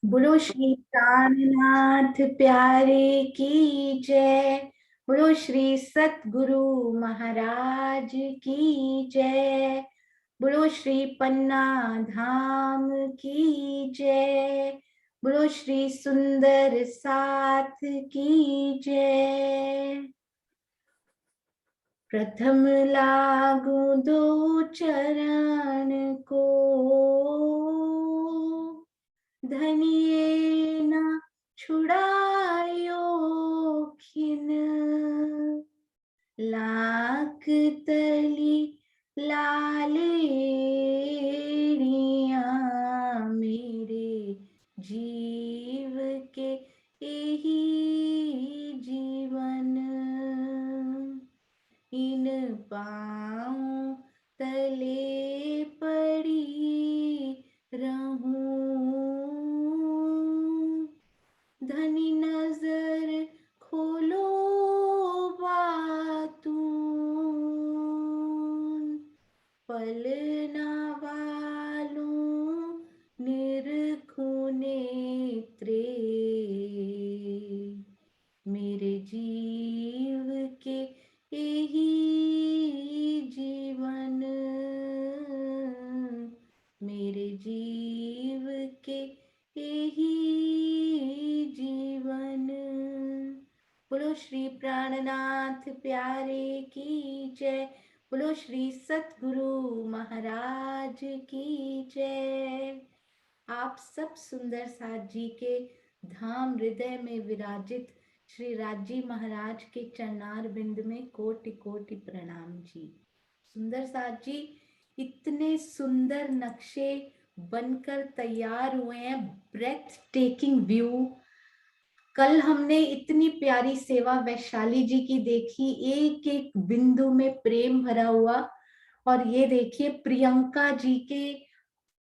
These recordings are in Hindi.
बोलो श्री प्राणनाथ प्यारे की जय। बोलो श्री सतगुरु महाराज की जय। बोलो श्री पन्ना धाम की जय। बोलो श्री सुंदर साथ की जय। प्रथम लागू दो चरण को, धनिये न छुड़ायो खिन। लाख तली लालेरिया मेरे जीव के यही जीवन। इन पाँव तले पड़ी रहूं, धनी नजर खोलो बातून। पलना वालों निरखूं नेत्रे, मेरे जीव के यही जीवन। मेरे जीव के यही जीवन। बोलो श्री प्राणनाथ प्यारे की जय। बोलो श्री सतगुरु महाराज की जय। आप सब सुंदर साथ जी के धाम हृदय में विराजित श्री राजी महाराज के चरणार बिंद में कोटि कोटि प्रणाम जी। सुंदर साथ जी, इतने सुंदर नक्शे बनकर तैयार हुए हैं, ब्रेथ टेकिंग व्यू। कल हमने इतनी प्यारी सेवा वैशाली जी की देखी, एक एक बिंदु में प्रेम भरा हुआ। और ये देखिए प्रियंका जी के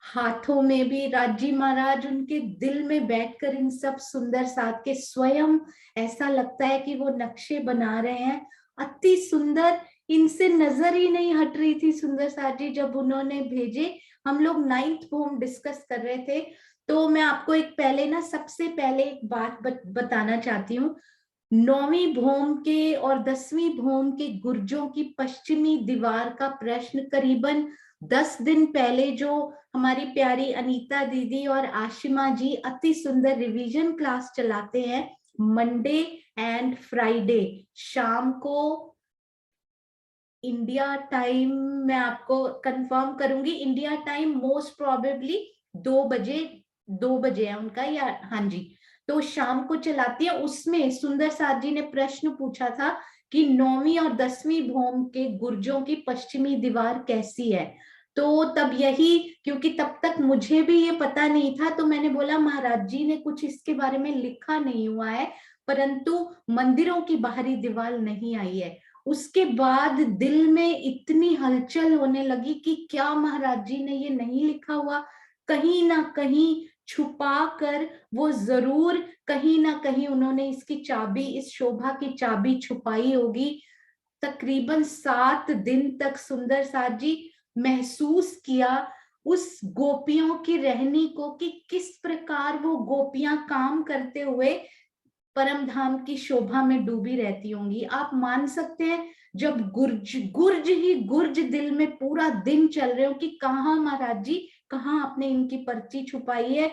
हाथों में भी राजी महाराज उनके दिल में बैठकर इन सब सुंदर साथ के स्वयं ऐसा लगता है कि वो नक्शे बना रहे हैं। अति सुंदर, इनसे नजर ही नहीं हट रही थी सुंदर साथ जी जब उन्होंने भेजे। हम लोग 9th भूम डिस्कस कर रहे थे, तो मैं आपको एक पहले ना सबसे पहले एक बात बताना चाहती हूँ। 9वीं भूम के और 10वीं भूम के गुर्जों की पश्चिमी दीवार का प्रश्न करीबन 10 दिन पहले जो हमारी प्यारी अनीता दीदी और आशिमा जी अति सुंदर रिवीजन क्लास चलाते हैं मंडे एंड फ्राइडे शाम को इंडिया टाइम, मैं आपको कंफर्म करूंगी, इंडिया टाइम मोस्ट प्रोबेबली 2 बजे, 2 बजे है उनका, या हाँ जी, तो शाम को चलाती है। उसमें सुंदर साथ जी ने प्रश्न पूछा था कि 9वीं और 10वीं भूम के गुर्जों की पश्चिमी दीवार कैसी है। तो तब यही, क्योंकि तब तक मुझे भी ये पता नहीं था, तो मैंने बोला महाराज जी ने कुछ इसके बारे में लिखा नहीं हुआ है, परंतु मंदिरों की बाहरी दीवार नहीं आई है। उसके बाद दिल में इतनी हलचल होने लगी कि क्या महाराज जी ने ये नहीं लिखा हुआ, कहीं ना कहीं छुपा कर वो जरूर कहीं ना कहीं उन्होंने इसकी चाबी, इस शोभा की चाबी छुपाई होगी। तकरीबन 7 दिन तक सुंदर साथ जी महसूस किया उस गोपियों की रहनी को कि किस प्रकार वो गोपियां काम करते हुए परम धाम की शोभा में डूबी रहती होंगी। आप मान सकते हैं जब गुर्ज गुर्ज ही गुर्ज दिल में पूरा दिन चल रहे हो कि कहाँ महाराज जी, कहाँ आपने इनकी पर्ची छुपाई है।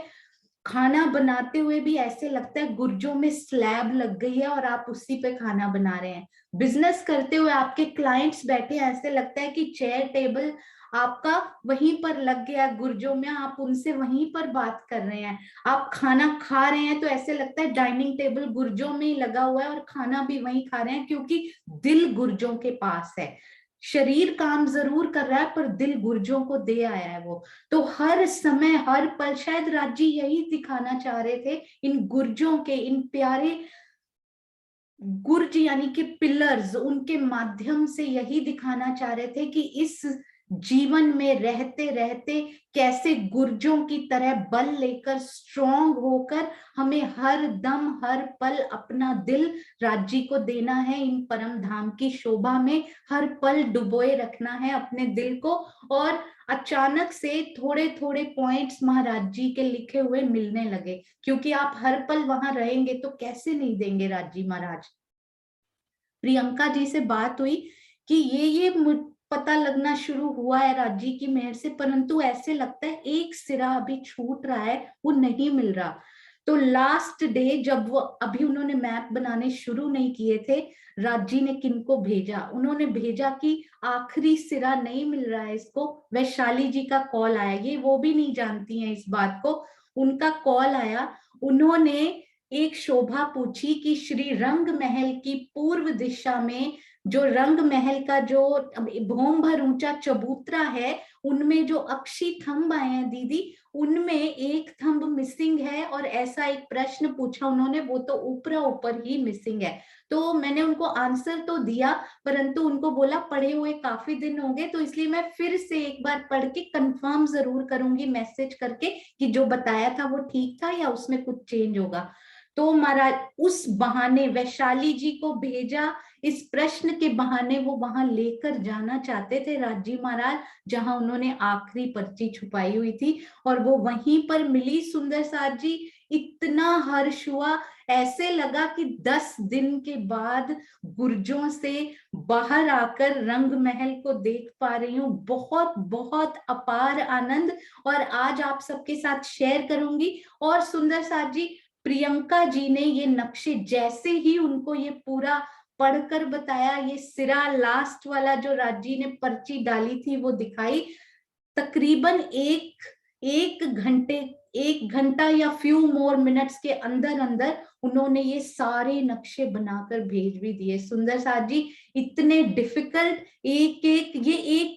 खाना बनाते हुए भी ऐसे लगता है गुर्जों में स्लैब लग गई है और आप उसी पे खाना बना रहे हैं। बिजनेस करते हुए आपके क्लाइंट्स बैठे हैं, ऐसे लगता है कि चेयर टेबल आपका वहीं पर लग गया गुर्जों में, आप उनसे वहीं पर बात कर रहे हैं। आप खाना खा रहे हैं तो ऐसे लगता है डाइनिंग टेबल गुर्जों में ही लगा हुआ है और खाना भी वहीं खा रहे हैं, क्योंकि दिल गुर्जों के पास है। शरीर काम जरूर कर रहा है पर दिल गुर्जों को दे आया है वो। तो हर समय हर पल शायद राजी यही दिखाना चाह रहे थे, इन गुर्जों के, इन प्यारे गुर्ज यानी कि पिलर्स, उनके माध्यम से यही दिखाना चाह रहे थे कि इस जीवन में रहते रहते कैसे गुर्जों की तरह बल लेकर स्ट्रॉन्ग होकर हमें हर दम हर पल अपना दिल राज्य को देना है। इन परम धाम की शोभा में हर पल डुबोए रखना है अपने दिल को। और अचानक से थोड़े थोड़े पॉइंट्स महाराज जी के लिखे हुए मिलने लगे, क्योंकि आप हर पल वहां रहेंगे तो कैसे नहीं देंगे राज जी महाराज। प्रियंका जी से बात हुई कि ये पता लगना शुरू हुआ है राज जी की मेहर से, परंतु ऐसे लगता है एक सिरा अभी छूट रहा है, वो नहीं मिल रहा। तो लास्ट डे जब वो अभी उन्होंने मैप बनाने शुरू नहीं किए थे, राज जी ने किनको भेजा, उन्होंने भेजा कि आखिरी सिरा नहीं मिल रहा है इसको। वैशाली जी का कॉल आया, ये वो भी नहीं जानती हैं इस बात को, उनका कॉल आया। उन्होंने एक शोभा पूछी कि श्री रंग महल की पूर्व दिशा में जो रंग महल का जो भौम भर ऊंचा चबूतरा है, उनमें जो अक्षी थंब आए हैं दीदी, उनमें एक थंब मिसिंग है, और ऐसा एक प्रश्न पूछा उन्होंने, वो तो ऊपर ऊपर ही मिसिंग है। तो मैंने उनको आंसर तो दिया, परंतु उनको बोला पढ़े हुए काफी दिन हो गए, तो इसलिए मैं फिर से एक बार पढ़ के कंफर्म जरूर करूंगी मैसेज करके कि जो बताया था वो ठीक था या उसमें कुछ चेंज होगा। तो महाराज उस बहाने वैशाली जी को भेजा, इस प्रश्न के बहाने वो वहां लेकर जाना चाहते थे राजी महाराज, जहां उन्होंने आखिरी पर्ची छुपाई हुई थी, और वो वहीं पर मिली सुंदर सार जी। इतना हर्ष हुआ, ऐसे लगा कि 10 दिन के बाद गुर्जों से बाहर आकर रंग महल को देख पा रही हूँ। बहुत बहुत अपार आनंद, और आज आप सबके साथ शेयर करूंगी। और सुंदर सार जी, प्रियंका जी ने ये नक्शे जैसे ही उनको ये पूरा पढ़कर बताया, ये सिरा लास्ट वाला जो राजी ने पर्ची डाली थी वो दिखाई, तकरीबन एक घंटे, 1 घंटा या फ्यू मोर मिनट्स के अंदर अंदर उन्होंने ये सारे नक्शे बनाकर भेज भी दिए। सुंदर साथ जी, इतने डिफिकल्ट एक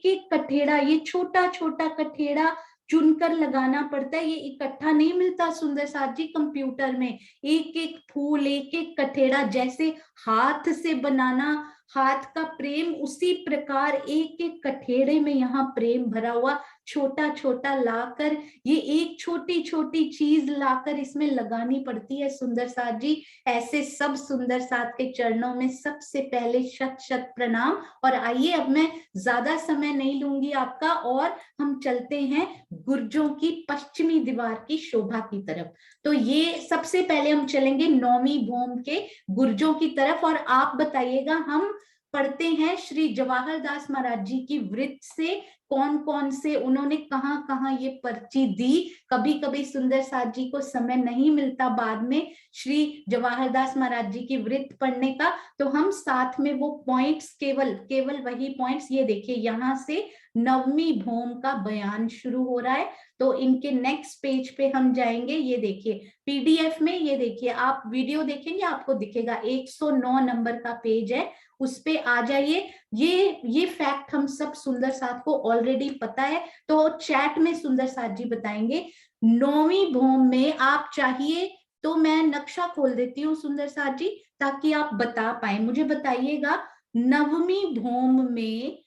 एक कठेड़ा, ये छोटा छोटा कठेड़ा चुनकर लगाना पड़ता है, ये इकट्ठा नहीं मिलता सुंदर साथ जी कंप्यूटर में। एक एक फूल, एक एक कठेड़ा, जैसे हाथ से बनाना, हाथ का प्रेम, उसी प्रकार एक एक कठेड़े में यहाँ प्रेम भरा हुआ, छोटा छोटा लाकर, ये एक छोटी छोटी चीज लाकर इसमें लगानी पड़ती है सुंदर साथ जी। ऐसे सब सुंदर साथ के चरणों में सबसे पहले शत शत प्रणाम। और आइए अब मैं ज्यादा समय नहीं लूंगी आपका, और हम चलते हैं गुर्जों की पश्चिमी दीवार की शोभा की तरफ। तो ये सबसे पहले हम चलेंगे नौवीं भौम के गुर्जों की तरफ, और आप बताइएगा, हम पढ़ते हैं श्री जवाहर दास महाराज जी की वृत्त से कौन कौन से उन्होंने कहाँ कहाँ ये पर्ची दी। कभी कभी सुंदर साथ जी को समय नहीं मिलता बाद में श्री जवाहर दास महाराज जी की वृत्त पढ़ने का, तो हम साथ में वो पॉइंट्स, केवल वही पॉइंट्स, ये देखिए यहाँ से नवमी भौम का बयान शुरू हो रहा है। तो इनके नेक्स्ट पेज पे हम जाएंगे, ये देखिए पीडीएफ में, ये देखिए आप वीडियो देखेंगे आपको दिखेगा 109 नंबर का पेज है, उस पे आ जाइए। ये फैक्ट हम सब सुंदर साथ को ऑलरेडी पता है, तो चैट में सुंदर साथ जी बताएंगे। नौवीं भौम में आप चाहिए तो मैं नक्शा खोल देती हूँ सुंदर साथ जी, ताकि आप बता पाए। मुझे बताइएगा, नवमी भौम में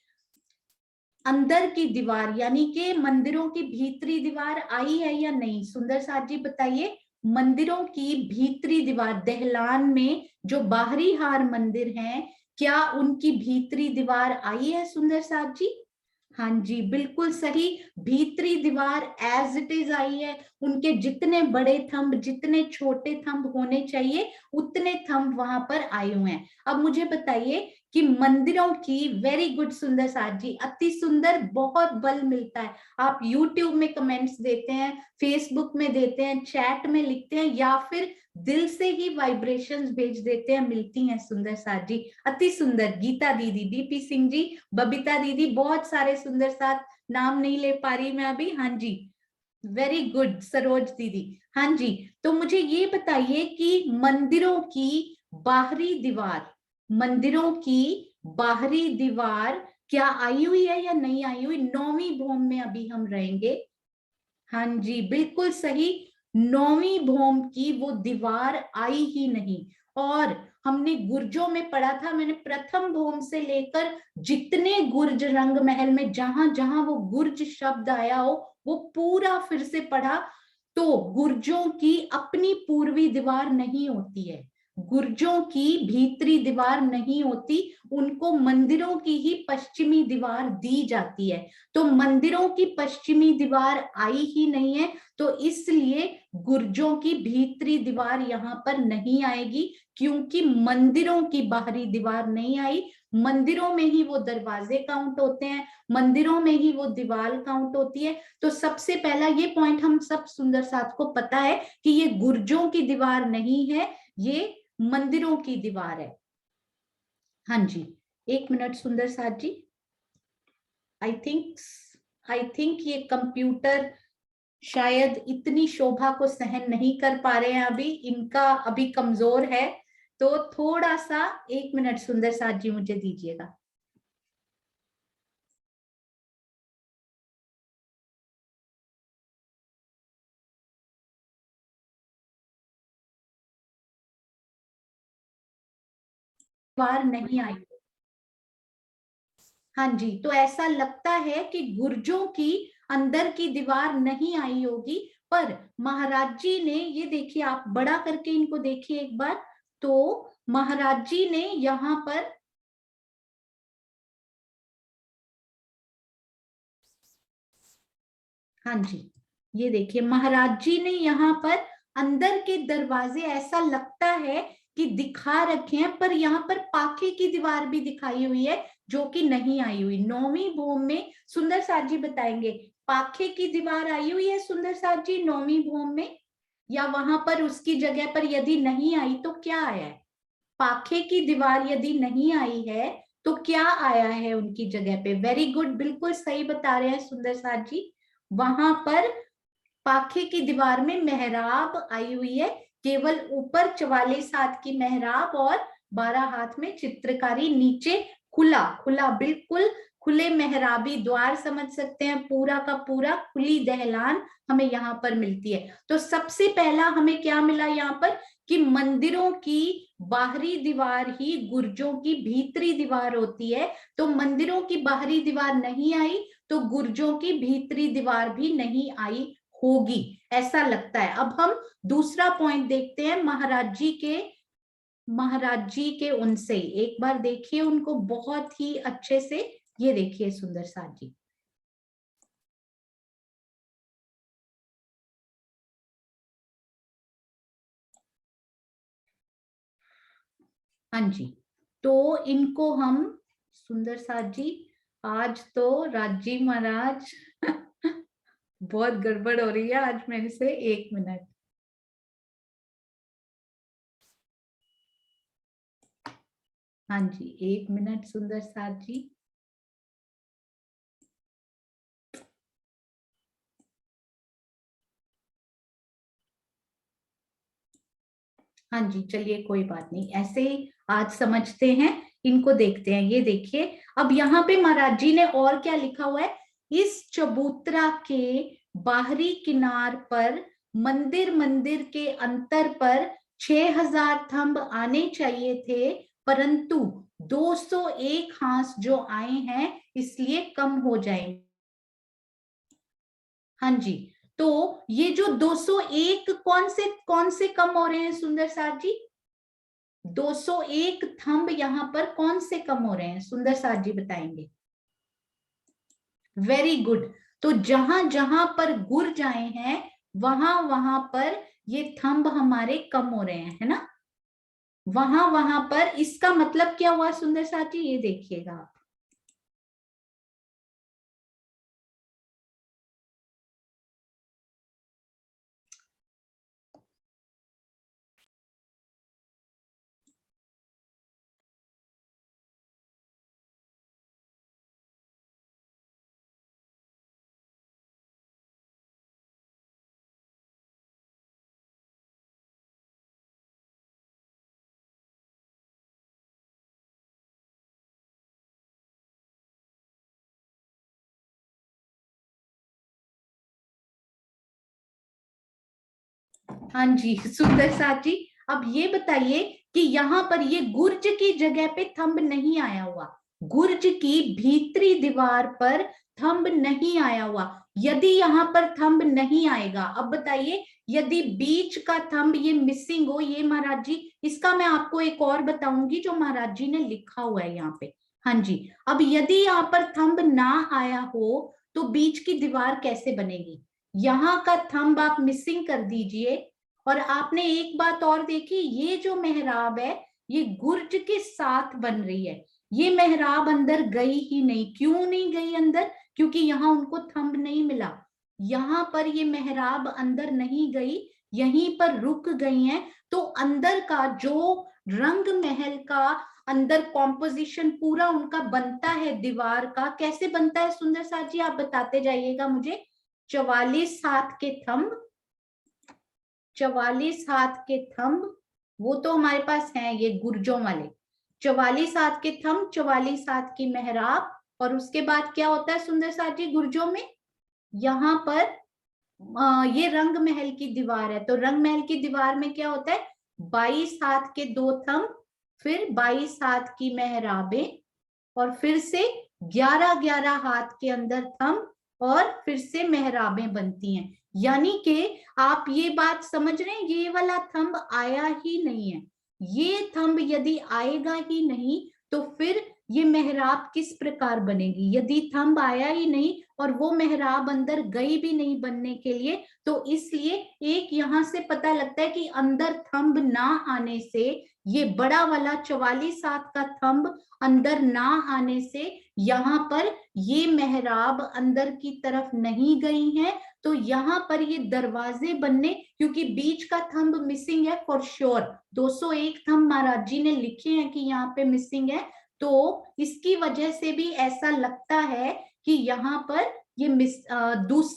अंदर की दीवार यानी कि मंदिरों की भीतरी दीवार आई है या नहीं? सुंदर साथ जी बताइए, मंदिरों की भीतरी दीवार, दहलान में जो बाहरी हार मंदिर हैं, क्या उनकी भीतरी दीवार आई है सुंदर साथ जी? हाँ जी, बिल्कुल सही, भीतरी दीवार एज इट इज आई है। उनके जितने बड़े थंब, जितने छोटे थंब होने चाहिए, उतने थंब वहां पर आए हुए हैं। अब मुझे बताइए कि मंदिरों की, वेरी गुड सुंदर साथ जी, अति सुंदर, बहुत बल मिलता है। आप यूट्यूब में कमेंट्स देते हैं, फेसबुक में देते हैं, चैट में लिखते हैं, या फिर दिल से ही वाइब्रेशंस भेज देते हैं, मिलती हैं सुंदर साथ जी। अति सुंदर, गीता दीदी, डीपी सिंह जी, बबीता दीदी, बहुत सारे सुंदर साथ, नाम नहीं ले पा रही मैं अभी। हाँ जी, वेरी गुड सरोज दीदी। हाँ जी, तो मुझे ये बताइए कि मंदिरों की बाहरी दीवार क्या आई हुई है या नहीं आई हुई? नौवीं भौम में अभी हम रहेंगे। हाँ जी, बिल्कुल सही, नौवीं भौम की वो दीवार आई ही नहीं। और हमने गुर्जों में पढ़ा था, मैंने प्रथम भौम से लेकर जितने गुर्ज रंग महल में जहां जहां वो गुर्ज शब्द आया हो, वो पूरा फिर से पढ़ा। तो गुर्जों की अपनी पूर्वी दीवार नहीं होती है, गुर्जों की भीतरी दीवार नहीं होती, उनको मंदिरों की ही पश्चिमी दीवार दी जाती है। तो मंदिरों की पश्चिमी दीवार आई ही नहीं है, तो इसलिए गुर्जों की भीतरी दीवार यहाँ पर नहीं आएगी, क्योंकि मंदिरों की बाहरी दीवार नहीं आई। मंदिरों में ही वो दरवाजे काउंट होते हैं, मंदिरों में ही वो दीवार काउंट होती है। तो सबसे पहला ये पॉइंट हम सब सुंदर साथ को पता है कि ये गुर्जों की दीवार नहीं है, ये मंदिरों की दीवार है। हाँ जी, 1 मिनट सुंदर साथ जी। आई थिंक ये कंप्यूटर शायद इतनी शोभा को सहन नहीं कर पा रहे हैं, अभी इनका अभी कमजोर है, तो थोड़ा सा 1 मिनट सुंदर साथ जी मुझे दीजिएगा। बार नहीं आई। हाँ जी, तो ऐसा लगता है कि गुर्जों की अंदर की दीवार नहीं आई होगी, पर महाराज जी ने, ये देखिए आप बड़ा करके इनको देखिए एक बार, तो महाराज जी ने यहाँ पर, हाँ जी, ये देखिए महाराज जी ने यहाँ पर अंदर के दरवाजे ऐसा लगता है कि दिखा रखे हैं, पर यहाँ पर पाखे की दीवार भी दिखाई हुई है जो कि नहीं आई हुई। 9वीं भूम में सुंदर साथ जी बताएंगे, पाखे की दीवार आई हुई है सुंदर साथ जी 9वीं भूम में, या वहां पर उसकी जगह पर यदि नहीं आई तो क्या आया है? पाखे की दीवार यदि नहीं आई है तो क्या आया है उनकी जगह पे? वेरी गुड, बिल्कुल सही बता रहे हैं सुंदर साथ जी। वहां पर पाखे की दीवार में मेहराब आई हुई है, केवल ऊपर 44 हाथ की मेहराब और 12 हाथ में चित्रकारी, नीचे खुला खुला, बिल्कुल खुले मेहराबी द्वार समझ सकते हैं, पूरा का पूरा खुली दहलान हमें यहाँ पर मिलती है। तो सबसे पहला हमें क्या मिला यहाँ पर कि मंदिरों की बाहरी दीवार ही गुर्जों की भीतरी दीवार होती है। तो मंदिरों की बाहरी दीवार नहीं आई, तो गुर्जों की भीतरी दीवार भी नहीं आई होगी, ऐसा लगता है। अब हम दूसरा पॉइंट देखते हैं महाराज जी के उनसे, एक बार देखिए उनको बहुत ही अच्छे से, ये देखिए सुंदर साथ जी। हाँ जी, तो इनको हम सुंदर साथ जी, आज तो राजी महाराज बहुत गड़बड़ हो रही है आज मेरे से, 1 मिनट। हाँ जी, 1 मिनट सुंदर साथ जी। हाँ जी, चलिए कोई बात नहीं, ऐसे ही आज समझते हैं, इनको देखते हैं। ये देखिए अब यहाँ पे महाराज जी ने और क्या लिखा हुआ है, इस चबूतरा के बाहरी किनार पर मंदिर मंदिर के अंतर पर 6000 थंब आने चाहिए थे, परंतु 201 हांस जो आए हैं इसलिए कम हो जाएंगे। हाँ जी, तो ये जो 201 कौन से कम हो रहे हैं सुंदर साथ जी? 201 थंब यहाँ पर कौन से कम हो रहे हैं सुंदर साथ जी बताएंगे। वेरी गुड, तो जहां जहां पर गुर्ज आए हैं वहां वहां पर ये थंब हमारे कम हो रहे हैं, है ना? वहां वहां पर, इसका मतलब क्या हुआ सुंदर साथ जी, ये देखिएगा आप। हाँ जी सुंदर साथ जी, अब ये बताइए कि यहाँ पर ये गुर्ज की जगह पे थंब नहीं आया हुआ, गुर्ज की भीतरी दीवार पर थंब नहीं आया हुआ। यदि यहाँ पर थंब नहीं आएगा, अब बताइए, यदि बीच का थंब ये मिसिंग हो, ये महाराज जी, इसका मैं आपको एक और बताऊंगी जो महाराज जी ने लिखा हुआ है यहाँ पे। हाँ जी, अब यदि यहाँ पर थंब ना आया हो तो बीच की दीवार कैसे बनेगी? यहाँ का थंब आप मिसिंग कर दीजिए। और आपने एक बात और देखी, ये जो मेहराब है ये गुर्ज के साथ बन रही है। ये मेहराब अंदर गई ही नहीं। क्यों नहीं गई अंदर? क्योंकि यहाँ उनको थंब नहीं मिला। यहाँ पर ये मेहराब अंदर नहीं गई, यहीं पर रुक गई हैं। तो अंदर का जो रंग महल का अंदर कॉम्पोजिशन पूरा उनका बनता है दीवार का, कैसे बनता है सुंदर साथ जी, आप बताते जाइएगा मुझे। 44 हाथ के थंब, 44 हाथ के थंब, वो तो हमारे पास हैं ये गुर्जों वाले। 44 हाथ के थंब, 44 हाथ की मेहराब, और उसके बाद क्या होता है सुंदर साथ जी गुर्जों में? यहाँ पर ये रंग महल की दीवार है, तो रंग महल की दीवार में क्या होता है? 22 हाथ के 2 थंब, फिर 22 हाथ की मेहराबें, और फिर से 11-11 हाथ के अंदर थंब, और फिर से मेहराबें बनती हैं। यानी कि आप ये बात समझ रहे हैं, ये वाला थंब आया ही नहीं है। ये थंब यदि आएगा ही नहीं तो फिर ये मेहराब किस प्रकार बनेगी? यदि थंब आया ही नहीं और वो मेहराब अंदर गई भी नहीं बनने के लिए, तो इसलिए एक यहाँ से पता लगता है कि अंदर थंब ना आने से, ये बड़ा वाला 44 हाथ का थंब अंदर ना आने से यहाँ पर ये मेहराब अंदर की तरफ नहीं गई हैं। तो यहाँ पर ये दरवाजे बनने, क्योंकि बीच का थंब मिसिंग है फॉर श्योर, 201 थंब महाराज जी ने लिखे हैं कि यहाँ पे मिसिंग है। तो इसकी वजह से भी ऐसा लगता है कि यहाँ पर ये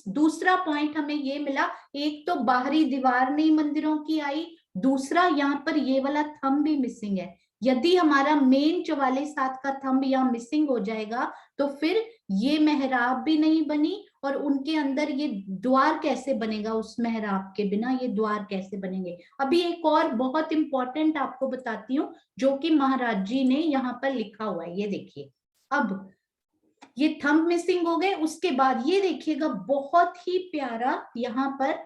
दूसरा पॉइंट हमें ये मिला। एक तो बाहरी दीवार नहीं मंदिरों की आई, दूसरा यहाँ पर ये वाला थंब भी मिसिंग है। यदि हमारा मेन 44 हाथ का थंब यहाँ मिसिंग हो जाएगा तो फिर ये मेहराब भी नहीं बनी, और उनके अंदर ये द्वार कैसे बनेगा? उस मेहराब के बिना ये द्वार कैसे बनेंगे? अभी एक और बहुत इंपॉर्टेंट आपको बताती हूँ जो कि महाराज जी ने यहाँ पर लिखा हुआ है, ये देखिए। अब ये थंब मिसिंग हो गए, उसके बाद ये देखिएगा बहुत ही प्यारा यहाँ पर,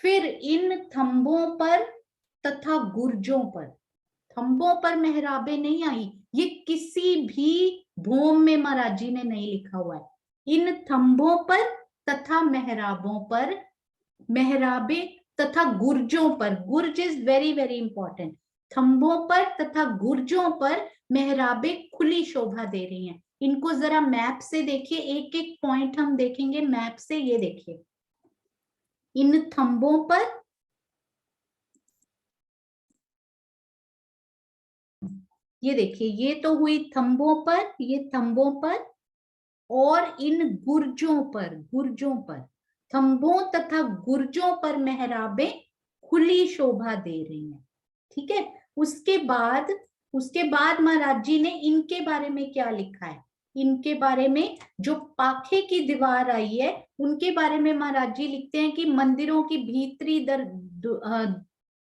फिर इन थंबों पर तथा गुर्जों पर, थंबों पर मेहराबें नहीं आई, ये किसी भी भूम में महाराज जी ने नहीं लिखा हुआ है। इन थंबों पर तथा मेहराबों पर, मेहराबें तथा गुर्जों पर, गुर्ज इज वेरी वेरी इंपॉर्टेंट, थंबों पर तथा गुर्जों पर मेहराबें खुली शोभा दे रही हैं। इनको जरा मैप से देखिए, एक एक पॉइंट हम देखेंगे मैप से। ये देखिए, इन थंबों पर, ये देखिए, ये तो हुई थंबों पर, ये थंबों पर, और इन गुर्जों पर, गुर्जों पर, थंबों तथा गुर्जों पर मेहराबें खुली शोभा दे रही हैं। ठीक है, उसके बाद महाराज जी ने इनके बारे में क्या लिखा है? इनके बारे में जो पाखे की दीवार आई है उनके बारे में महाराज जी लिखते हैं कि मंदिरों की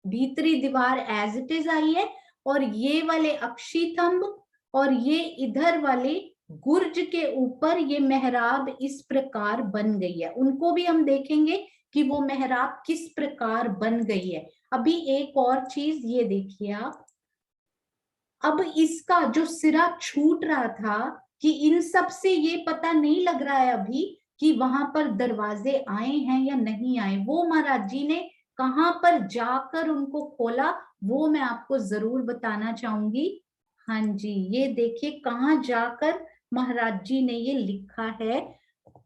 भीतरी दीवार एज इट इज आई है, और ये वाले अक्षी थंब और ये इधर वाले गुर्ज के ऊपर ये मेहराब इस प्रकार बन गई है। उनको भी हम देखेंगे कि वो मेहराब किस प्रकार बन गई है। अभी एक और चीज ये देखिए आप, अब इसका जो सिरा छूट रहा था कि इन सब से ये पता नहीं लग रहा है अभी कि वहां पर दरवाजे आए हैं या नहीं आए, वो महाराज जी ने कहां पर जाकर उनको खोला वो मैं आपको जरूर बताना चाहूंगी। हाँ जी, ये देखिए कहाँ जाकर महाराज जी ने ये लिखा है,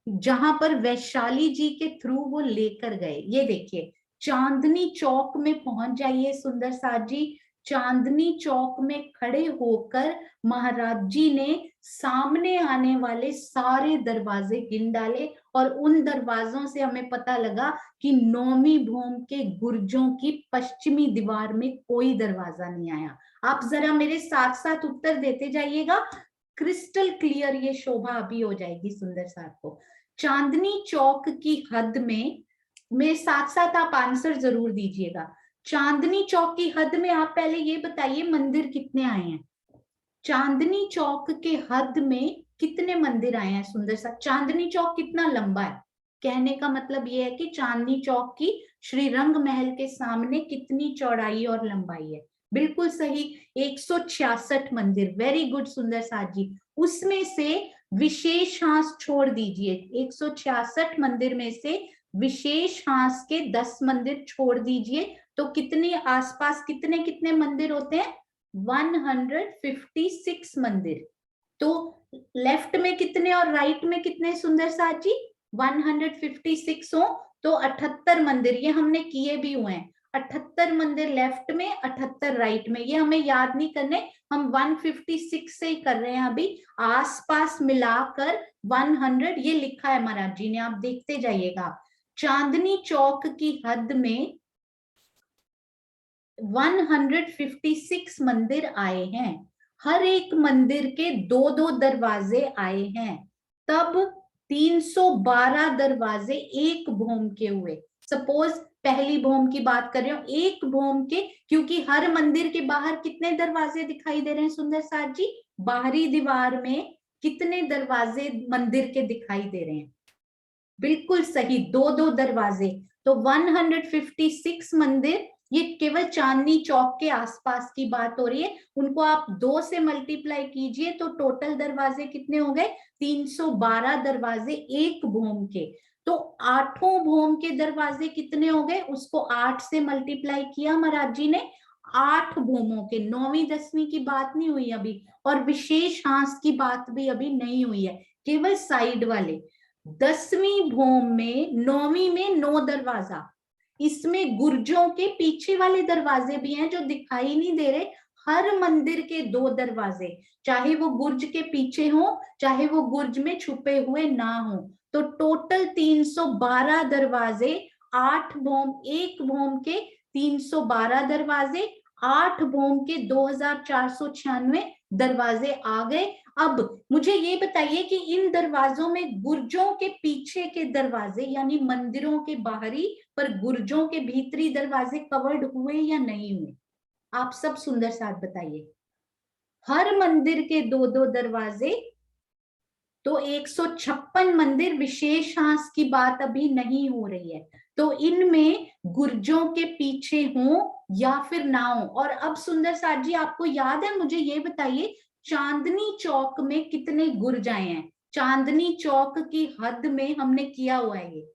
जहां पर वैशाली जी के थ्रू वो लेकर गए। ये देखिए, चांदनी चौक में पहुंच जाइए सुंदर साथ जी। चांदनी चौक में खड़े होकर महाराज जी ने सामने आने वाले सारे दरवाजे गिन डाले, और उन दरवाजों से हमें पता लगा कि नौवीं भूम के गुर्जों की पश्चिमी दीवार में कोई दरवाजा नहीं आया। आप जरा मेरे साथ साथ उत्तर देते जाइएगा, क्रिस्टल क्लियर ये शोभा अभी हो जाएगी सुंदर साथ को। चांदनी चौक की हद में साथ साथ आप आंसर जरूर दीजिएगा। चांदनी चौक की हद में आप पहले ये बताइए मंदिर कितने आए हैं? चांदनी चौक के हद में कितने मंदिर आए हैं? सुंदर सा, चांदनी चौक कितना लंबा है? कहने का मतलब ये है कि चांदनी चौक की श्री रंग महल के सामने कितनी चौड़ाई और लंबाई है? बिल्कुल सही, 166 मंदिर। वेरी गुड सुंदर साथ जी। उसमें से विशेष हांस छोड़ दीजिए, 166 मंदिर में से विशेष हांस के 10 मंदिर छोड़ दीजिए, तो कितने आसपास कितने कितने मंदिर होते हैं? 156 मंदिर। तो लेफ्ट में कितने और राइट में कितने सुंदर साथ जी? 156 हो तो 78 मंदिर, ये हमने किए भी हुए हैं। 78 मंदिर लेफ्ट में, 78 राइट में, ये हमें याद नहीं करने, हम 156 से ही कर रहे हैं अभी। आसपास मिलाकर 100 ये लिखा है महाराज जी ने, आप देखते जाइएगा। चांदनी चौक की हद में 156 मंदिर आए हैं, हर एक मंदिर के दो दो दरवाजे आए हैं, तब 312 दरवाजे एक भोम के हुए। सपोज पहली भोम की बात कर रहे हो, एक भोम के, क्योंकि हर मंदिर के बाहर कितने दरवाजे दिखाई दे रहे हैं सुंदर साथ जी? बाहरी दीवार में कितने दरवाजे मंदिर के दिखाई दे रहे हैं? बिल्कुल सही, दो दो दरवाजे। तो 156 मंदिर, ये केवल चांदनी चौक के आसपास की बात हो रही है। उनको आप 2 से मल्टीप्लाई कीजिए तो टोटल दरवाजे कितने हो गए? 312 दरवाजे एक भोम के। तो 8 भोम के दरवाजे कितने हो गए? उसको 8 से मल्टीप्लाई किया महाराज जी ने, 8 भोमों के। 9वीं 10वीं की बात नहीं हुई अभी, और विशेष हांस की बात भी अभी नहीं हुई है, केवल साइड वाले। 10वीं भोम में 9वीं में 9 दरवाजा, इसमें गुर्जों के पीछे वाले दरवाजे भी हैं जो दिखाई नहीं दे रहे। हर मंदिर के 2 दरवाजे, चाहे वो गुर्ज के पीछे हो, चाहे वो गुर्ज में छुपे हुए ना हो, तो टोटल 312 दरवाजे। 8 भोम, एक भोम के 312 दरवाजे, 8 भोम के 2496 दरवाजे आ गए। अब मुझे ये बताइए कि इन दरवाजों में गुर्जों के पीछे के दरवाजे यानी मंदिरों के बाहरी पर गुर्जों के भीतरी दरवाजे कवर्ड हुए या नहीं हुए? आप सब सुंदर साथ बताइए। हर मंदिर के 2 2 दरवाजे, तो 156 मंदिर। विशेष हांस की बात अभी नहीं हो रही है, तो इनमें गुर्जों के पीछे हो या फिर ना हो। और अब सुंदर साथ जी आपको याद है, मुझे ये बताइए, चांदनी चौक में कितने गुर्ज आए हैं? चांदनी चौक की हद में हमने किया हुआ है ये,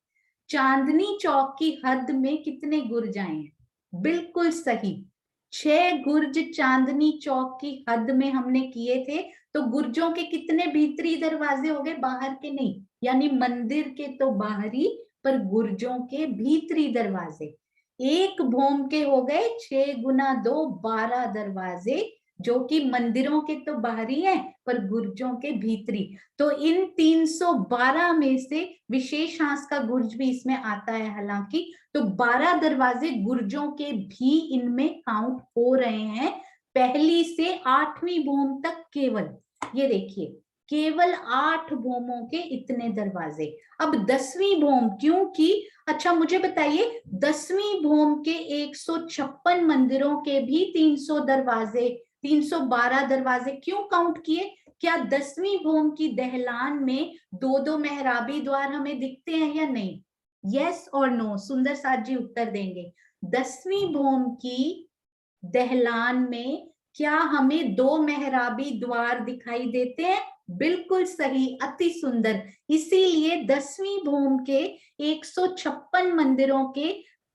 चांदनी चौक की हद में कितने गुर्ज आए हैं? बिल्कुल सही, 6 गुर्ज चांदनी चौक की हद में हमने किए थे। तो गुर्जों के कितने भीतरी दरवाजे हो गए? बाहर के नहीं, यानी मंदिर के तो बाहरी, पर गुर्जों के भीतरी दरवाजे। एक भोम के हो गए 6 गुना 2 12 दरवाजे, जो कि मंदिरों के तो बाहरी हैं पर गुर्जों के भीतरी। तो इन 312 में से विशेष हांस का गुर्ज भी इसमें आता है हालांकि, तो 12 दरवाजे गुर्जों के भी इनमें काउंट हो रहे हैं। पहली से 8वीं भूम तक केवल, ये देखिए, केवल 8 भूमों के इतने दरवाजे। अब 10वीं भूम, क्योंकि अच्छा मुझे बताइए, 10वीं भूम के 156 मंदिरों के भी 300 दरवाजे, 312 दरवाजे क्यों काउंट किए? क्या 10वीं भूम की दहलान में 2 2 मेहराबी द्वार हमें दिखते हैं या नहीं? यस और नो सुंदर साथ जी उत्तर देंगे। 10वीं भूम की दहलान में क्या हमें 2 मेहराबी द्वार दिखाई देते हैं? बिल्कुल सही, अति सुंदर। इसीलिए 10वीं भूम के 156 मंदिरों के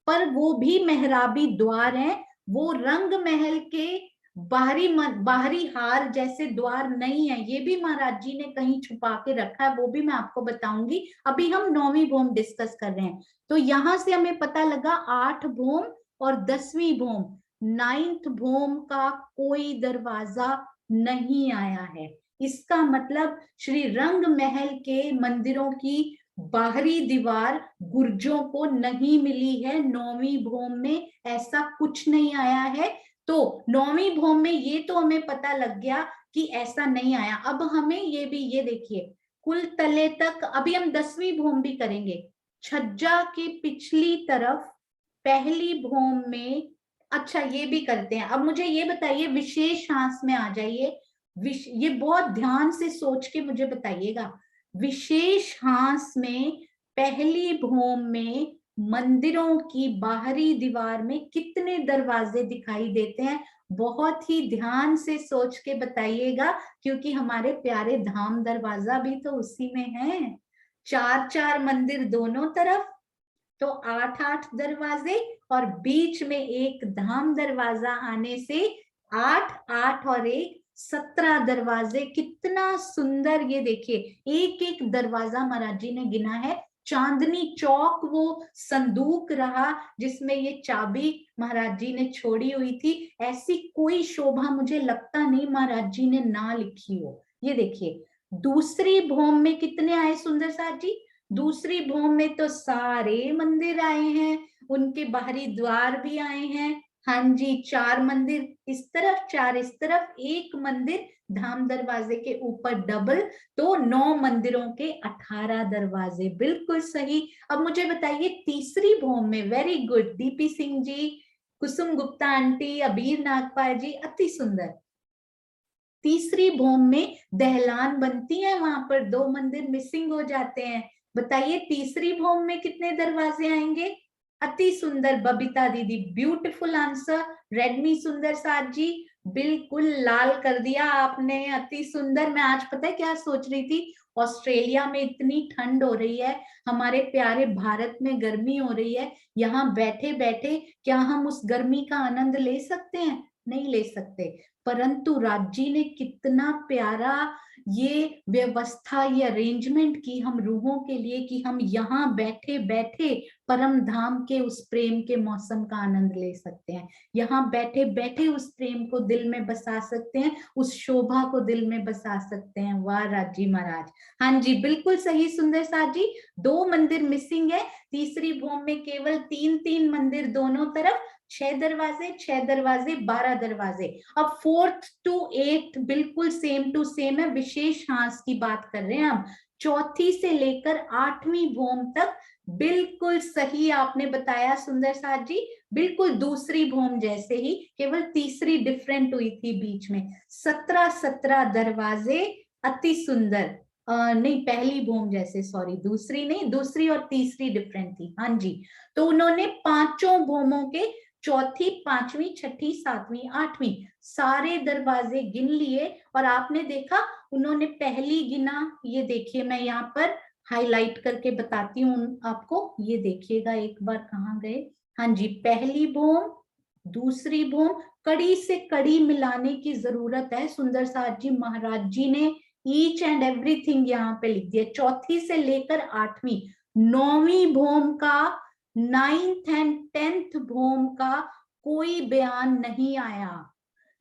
पर वो भी मेहराबी द्वार हैं, वो रंग महल के बाहरी हार जैसे द्वार नहीं है। ये भी महाराज जी ने कहीं छुपा के रखा है, वो भी मैं आपको बताऊंगी। अभी हम 9वीं भूम डिस्कस कर रहे हैं, तो यहां से हमें पता लगा 8 भूम और 10वीं भूम, 9th भूम का कोई दरवाजा नहीं आया है। इसका मतलब श्री रंग महल के मंदिरों की बाहरी दीवार गुर्जों को नहीं मिली है 9वीं भूम में, ऐसा कुछ नहीं आया है। तो 9वीं भूम में ये तो हमें पता लग गया कि ऐसा नहीं आया। अब हमें ये भी, ये देखिए, कुल तले तक अभी हम 10वीं भूम भी करेंगे। छज्जा के पिछली तरफ पहली भूम में, अच्छा ये भी करते हैं। अब मुझे ये बताइए, विशेष हांस में आ जाइए, ये बहुत ध्यान से सोच के मुझे बताइएगा, विशेष हांस में पहली भौम में मंदिरों की बाहरी दीवार में कितने दरवाजे दिखाई देते हैं? बहुत ही ध्यान से सोच के बताइएगा, क्योंकि हमारे प्यारे धाम दरवाजा भी तो उसी में है। 4-4 मंदिर दोनों तरफ, तो 8-8 दरवाजे, और बीच में एक धाम दरवाजा आने से 8-8 और 1 17 दरवाजे। कितना सुंदर! ये देखिए, एक एक दरवाजा महाराज जी ने गिना है। चांदनी चौक वो संदूक रहा जिसमें ये चाबी महाराज जी ने छोड़ी हुई थी। ऐसी कोई शोभा मुझे लगता नहीं महाराज जी ने ना लिखी हो। ये देखिए, दूसरी भौम में कितने आए सुंदर साथ जी? दूसरी भौम में तो सारे मंदिर आए हैं, उनके बाहरी द्वार भी आए हैं। हाँ जी, 4 मंदिर इस तरफ, 4 इस तरफ, एक मंदिर धाम दरवाजे के ऊपर डबल, तो 9 मंदिरों के 18 दरवाजे। बिल्कुल सही। अब मुझे बताइए तीसरी भौम में, very good DP Singh ji, कुसुम गुप्ता आंटी, अबीर नागपाल जी, अति सुंदर। तीसरी भौम में दहलान बनती है, वहां पर 2 मंदिर मिसिंग हो जाते हैं। बताइए तीसरी भौम में कितने दरवाजे आएंगे? अति सुंदर बबीता दीदी, ब्यूटीफुल आंसर। रेडमी सुंदर साथ जी, बिल्कुल लाल कर दिया आपने, अति सुंदर। मैं आज पता है क्या सोच रही थी, ऑस्ट्रेलिया में इतनी ठंड हो रही है, हमारे प्यारे भारत में गर्मी हो रही है, यहाँ बैठे बैठे क्या हम उस गर्मी का आनंद ले सकते हैं? नहीं ले सकते। परंतु राज्य ने कितना प्यारा ये व्यवस्था, ये अरेंजमेंट की हम रूहों के लिए, कि हम यहाँ बैठे बैठे परम धाम के उस प्रेम के मौसम का आनंद ले सकते हैं। यहाँ बैठे बैठे उस प्रेम को दिल में बसा सकते हैं, उस शोभा को दिल में बसा सकते हैं। वाह राजी महाराज। हाँ जी, बिल्कुल सही सुंदर साथ जी। 2 मंदिर मिसिंग है, तीसरी भौम में केवल 3-3 मंदिर दोनों तरफ, 6 दरवाजे, 6 दरवाजे, 12 दरवाजे। अब 4th to 8th बिल्कुल सेम टू सेम है, विशेष हांस की बात कर रहे हैं हम। चौथी से लेकर 8वीं भौम तक बिल्कुल सही आपने बताया सुंदर साथ जी, बिल्कुल दूसरी भौम जैसे ही, केवल तीसरी डिफरेंट हुई थी बीच में। 17 दरवाजे, अति सुंदर। नहीं, पहली भौम जैसे, सॉरी, दूसरी नहीं, दूसरी और तीसरी डिफरेंट थी। हाँ जी, तो उन्होंने 5 भौमों के, चौथी, 5वीं, 6ठी, 7वीं, 8वीं, सारे दरवाजे गिन लिए। और आपने देखा उन्होंने पहली गिना, ये देखिए मैं यहाँ पर हाईलाइट करके बताती हूँ आपको, ये देखिएगा एक बार, कहाँ गए? हाँ जी, पहली भौम, दूसरी भौम, कड़ी से कड़ी मिलाने की जरूरत है सुंदर साथ जी। महाराज जी ने ईच एंड एवरीथिंग यहाँ पे लिख दिया। चौथी से लेकर 8वीं, 9वीं भौम का, 9th एंड 10th भौम का कोई बयान नहीं आया।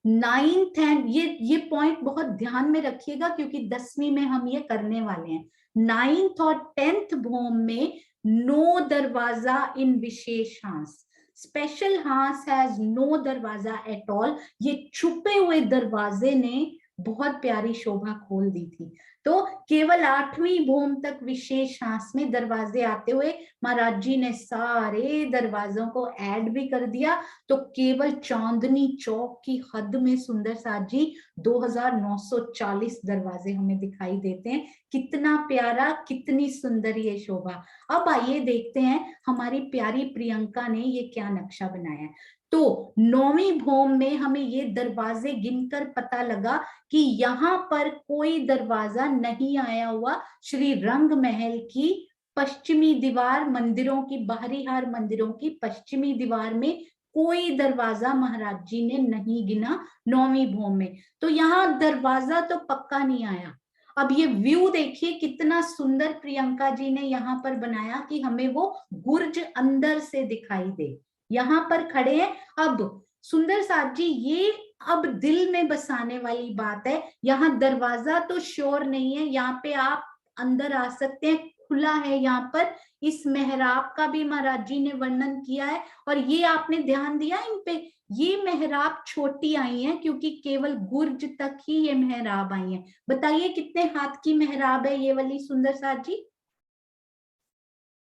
9th एंड, ये पॉइंट बहुत ध्यान में रखिएगा, क्योंकि 10वीं में हम ये करने वाले हैं। 9th और 10th भौम में नो दरवाजा इन विशेष हांस, स्पेशल हांस हैज नो दरवाजा एट ऑल। ये छुपे हुए दरवाजे ने बहुत प्यारी शोभा खोल दी थी। तो केवल 8वीं भौम तक विशेष हांस में दरवाजे आते हुए महाराज जी ने सारे दरवाजों को ऐड भी कर दिया। तो केवल चांदनी चौक की हद में सुंदर साथ जी 2940 दरवाजे हमें दिखाई देते हैं। कितना प्यारा, कितनी सुंदर ये शोभा। अब आइए देखते हैं हमारी प्यारी प्रियंका ने ये क्या नक्शा बनाया है। तो 9वीं भौम में हमें ये दरवाजे गिनकर पता लगा कि यहाँ पर कोई दरवाजा नहीं आया हुआ। श्री रंग महल की पश्चिमी दीवार, मंदिरों की, बाहरी हार मंदिरों की पश्चिमी दीवार में कोई दरवाजा महाराज जी ने नहीं गिना 9वीं भौम में। तो यहाँ दरवाजा तो पक्का नहीं आया। अब ये व्यू देखिए कितना सुंदर प्रियंका जी ने यहाँ पर बनाया, कि हमें वो गुर्ज अंदर से दिखाई दे। यहाँ पर खड़े हैं। अब सुंदर साथ जी, ये अब दिल में बसाने वाली बात है। यहाँ दरवाजा तो श्योर नहीं है, यहाँ पे आप अंदर आ सकते हैं, खुला है। यहाँ पर इस मेहराब का भी महाराज जी ने वर्णन किया है। और ये आपने ध्यान दिया इन पे, ये मेहराब छोटी आई है, क्योंकि केवल गुर्ज तक ही ये मेहराब आई है। बताइए कितने हाथ की मेहराब है ये वाली सुंदर साथ जी?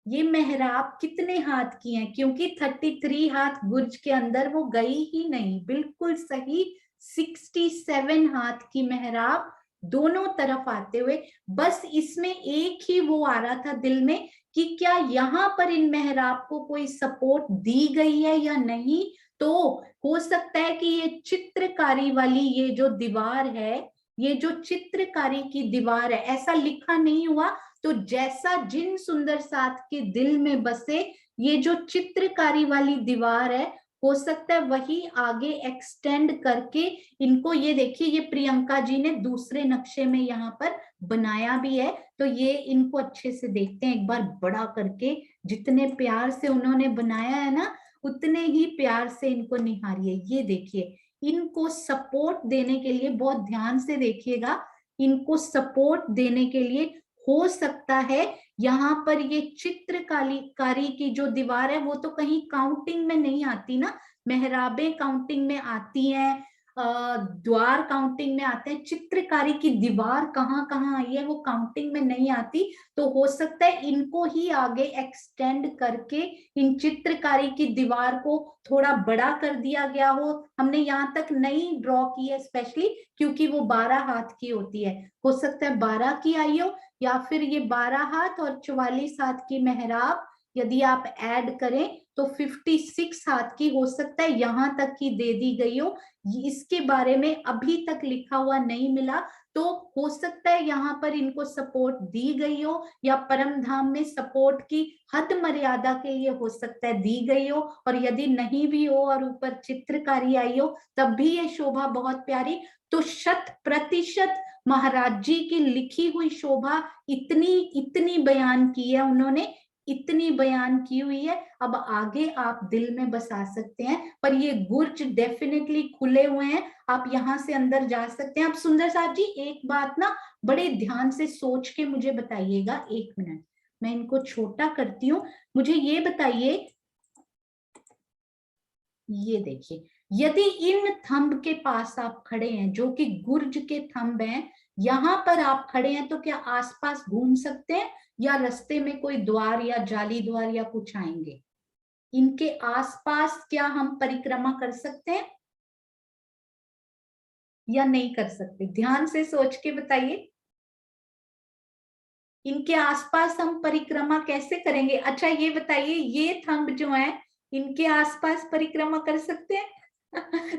ये मेहराब कितने हाथ की है? क्योंकि 33 हाथ गुर्ज के अंदर वो गई ही नहीं। बिल्कुल सही 67 हाथ की मेहराब दोनों तरफ आते हुए। बस इसमें एक ही वो आ रहा था दिल में कि क्या यहाँ पर इन मेहराब को कोई सपोर्ट दी गई है या नहीं। तो हो सकता है कि ये चित्रकारी वाली ये जो दीवार है, ये जो चित्रकारी की दीवार है, ऐसा लिखा नहीं हुआ, तो जैसा जिन सुंदर साथ के दिल में बसे ये जो चित्रकारी वाली दीवार है, हो सकता है वही आगे एक्सटेंड करके इनको, ये देखिए ये प्रियंका जी ने दूसरे नक्शे में यहाँ पर बनाया भी है। तो ये इनको अच्छे से देखते हैं एक बार बड़ा करके, जितने प्यार से उन्होंने बनाया है ना उतने ही प्यार से इनको निहारिए। ये देखिए इनको सपोर्ट देने के लिए, बहुत ध्यान से देखिएगा, इनको सपोर्ट देने के लिए हो सकता है यहाँ पर ये चित्रकारी की जो दीवार है वो तो कहीं काउंटिंग में नहीं आती ना, मेहराबें काउंटिंग में आती हैं, द्वार काउंटिंग में आते हैं, चित्रकारी की दीवार कहाँ कहाँ आई है वो काउंटिंग में नहीं आती। तो हो सकता है इनको ही आगे एक्सटेंड करके इन चित्रकारी की दीवार को थोड़ा बड़ा कर दिया गया हो। हमने यहाँ तक नहीं ड्रॉ की है स्पेशली क्योंकि वो 12 हाथ की होती है, हो सकता है 12 की आई हो, या फिर ये 12 हाथ और 44 हाथ की मेहराब यदि आप ऐड करें तो 56 हाथ की हो सकता है यहाँ तक की दे दी गई हो। इसके बारे में अभी तक लिखा हुआ नहीं मिला, तो हो सकता है यहाँ पर इनको सपोर्ट दी गई हो या परम धाम में सपोर्ट की हद मर्यादा के लिए हो सकता है दी गई हो, और यदि नहीं भी हो और ऊपर चित्रकारी आई हो तब भी ये शोभा बहुत प्यारी। तो 100% महाराज जी की लिखी हुई शोभा इतनी इतनी बयान की है उन्होंने, इतनी बयान की हुई है। अब आगे आप दिल में बसा सकते हैं, पर ये गुर्ज डेफिनेटली खुले हुए हैं, आप यहाँ से अंदर जा सकते हैं। आप सुंदर साहब जी एक बात ना बड़े ध्यान से सोच के मुझे बताइएगा, 1 मिनट मैं इनको छोटा करती हूँ। मुझे ये बताइए, ये देखिए यदि इन थंब के पास आप खड़े हैं जो कि गुर्ज के थंब हैं, यहाँ पर आप खड़े हैं तो क्या आसपास घूम सकते हैं या रास्ते में कोई द्वार या जाली द्वार या कुछ आएंगे? इनके आसपास क्या हम परिक्रमा कर सकते हैं या नहीं कर सकते? ध्यान से सोच के बताइए, इनके आसपास हम परिक्रमा कैसे करेंगे? अच्छा ये बताइए, ये थंब जो है इनके आसपास परिक्रमा कर सकते हैं?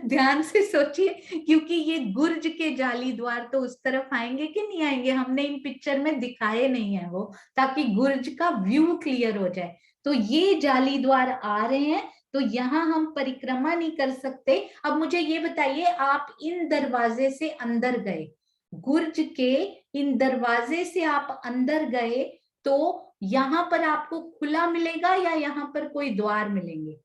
ध्यान से सोचिए क्योंकि ये गुर्ज के जाली द्वार तो उस तरफ आएंगे कि नहीं आएंगे, हमने इन पिक्चर में दिखाए नहीं है वो, ताकि गुर्ज का व्यू क्लियर हो जाए। तो ये जाली द्वार आ रहे हैं तो यहाँ हम परिक्रमा नहीं कर सकते। अब मुझे ये बताइए, आप इन दरवाजे से अंदर गए, गुर्ज के इन दरवाजे से आप अंदर गए, तो यहाँ पर आपको खुला मिलेगा या यहाँ पर कोई द्वार मिलेंगे?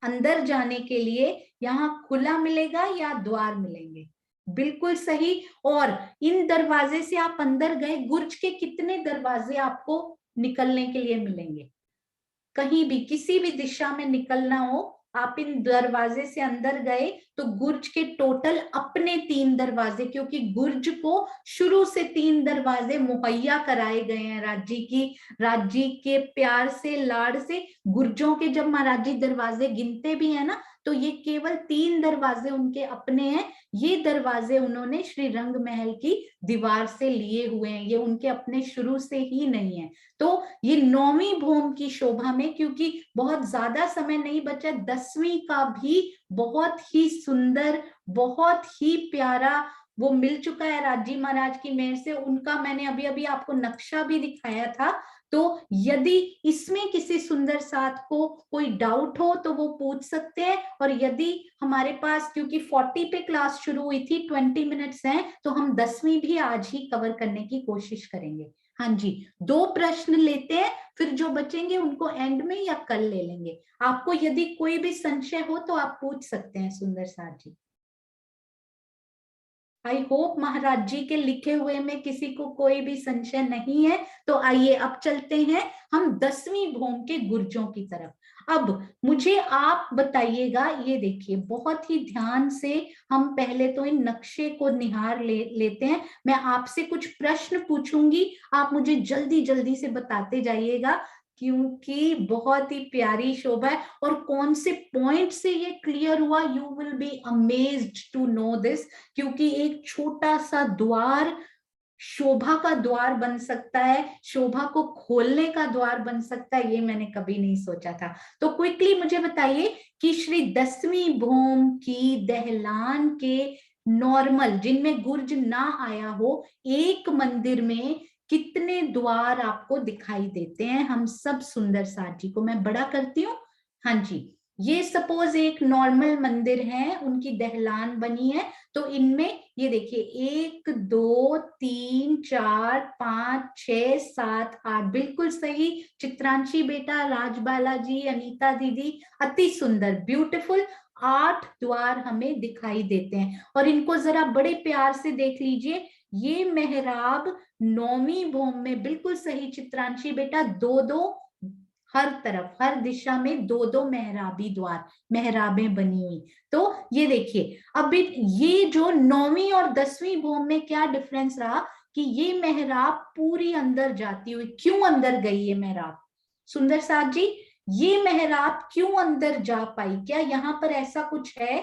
अंदर जाने के लिए यहाँ खुला मिलेगा या द्वार मिलेंगे? बिल्कुल सही। और इन दरवाजे से आप अंदर गए, गुर्ज के कितने दरवाजे आपको निकलने के लिए मिलेंगे? कहीं भी किसी भी दिशा में निकलना हो, आप इन दरवाजे से अंदर गए तो गुर्ज के टोटल अपने 3 दरवाजे, क्योंकि गुर्ज को शुरू से 3 दरवाजे मुहैया कराए गए हैं राज जी के प्यार से, लाड़ से। गुर्जों के जब महाराज जी दरवाजे गिनते भी है ना तो ये केवल 3 दरवाजे उनके अपने हैं। ये दरवाजे उन्होंने श्री रंग महल की दीवार से लिए हुए हैं, ये उनके अपने शुरू से ही नहीं है। तो ये 9वीं भौम की शोभा में, क्योंकि बहुत ज्यादा समय नहीं बचा, 10वीं का भी बहुत ही सुंदर, बहुत ही प्यारा वो मिल चुका है राजी महाराज की मेहर से। उनका मैंने अभी अभी आपको नक्शा भी दिखाया था। तो यदि इसमें किसी सुंदर साथ को कोई डाउट हो तो वो पूछ सकते हैं, और यदि हमारे पास, क्योंकि 40 पे क्लास शुरू हुई थी, 20 मिनट्स हैं, तो हम 10वीं भी आज ही कवर करने की कोशिश करेंगे। हाँ जी, 2 प्रश्न लेते हैं, फिर जो बचेंगे उनको एंड में या कल ले लेंगे। आपको यदि कोई भी संशय हो तो आप पूछ सकते हैं सुंदर साथ जी। आई होप महाराज जी के लिखे हुए में किसी को कोई भी संशय नहीं है। तो आइए अब चलते हैं हम 10वीं भौम के गुर्जों की तरफ। अब मुझे आप बताइएगा, ये देखिए बहुत ही ध्यान से हम पहले तो इन नक्शे को निहार लेते हैं। मैं आपसे कुछ प्रश्न पूछूंगी, आप मुझे जल्दी जल्दी से बताते जाइएगा क्योंकि बहुत ही प्यारी शोभा है और कौन से पॉइंट से ये क्लियर हुआ, you will be amazed to know this, क्योंकि एक छोटा सा द्वार शोभा का द्वार बन सकता है, शोभा को खोलने का द्वार बन सकता है, ये मैंने कभी नहीं सोचा था। तो क्विकली मुझे बताइए कि श्री 10वीं भौम की दहलान के नॉर्मल, जिनमें गुर्ज ना आया हो, एक मंदिर में कितने द्वार आपको दिखाई देते हैं? हम सब सुंदर साथ जी को मैं बड़ा करती हूँ। हाँ जी, ये सपोज एक नॉर्मल मंदिर है, उनकी दहलान बनी है, तो इनमें ये देखिए 1 2 3 4 5 6 7 8, बिल्कुल सही चित्रांशी बेटा, राजबाला जी, अनीता दीदी, अति सुंदर, ब्यूटीफुल। 8 द्वार हमें दिखाई देते हैं और इनको जरा बड़े प्यार से देख लीजिए। ये मेहराब 9वीं भौम में, बिल्कुल सही चित्रांशी बेटा, 2-2 हर तरफ, हर दिशा में 2-2 मेहराबी द्वार, मेहराबें बनी हुई। तो ये देखिए, अब ये जो 9वीं और 10वीं भौम में क्या डिफरेंस रहा कि ये मेहराब पूरी अंदर जाती हुई, क्यों अंदर गई ये मेहराब? सुंदर साथ जी, ये मेहराब क्यों अंदर जा पाई? क्या यहाँ पर ऐसा कुछ है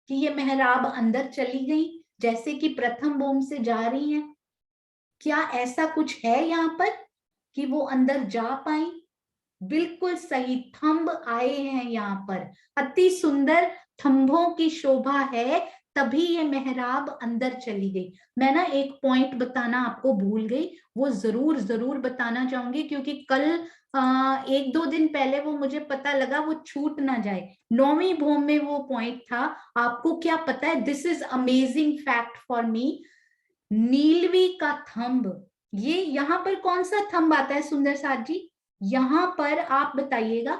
कि ये मेहराब अंदर चली गई जैसे कि प्रथम भौम से जा रही है? क्या ऐसा कुछ है यहाँ पर कि वो अंदर जा पाई? बिल्कुल सही, थंब आए हैं यहाँ पर, अति सुंदर थंभों की शोभा है, तभी ये मेहराब अंदर चली गई। मैं ना एक पॉइंट बताना आपको भूल गई, वो जरूर जरूर बताना चाहूंगी, क्योंकि कल 1-2 दिन पहले वो मुझे पता लगा, वो छूट ना जाए। 9वीं भौम में वो पॉइंट था। आपको क्या पता है, this is amazing fact for me, Neelvi का थंब, ये यहाँ पर कौन सा थंब आता है सुंदर साथ जी? यहाँ पर आप बताइएगा।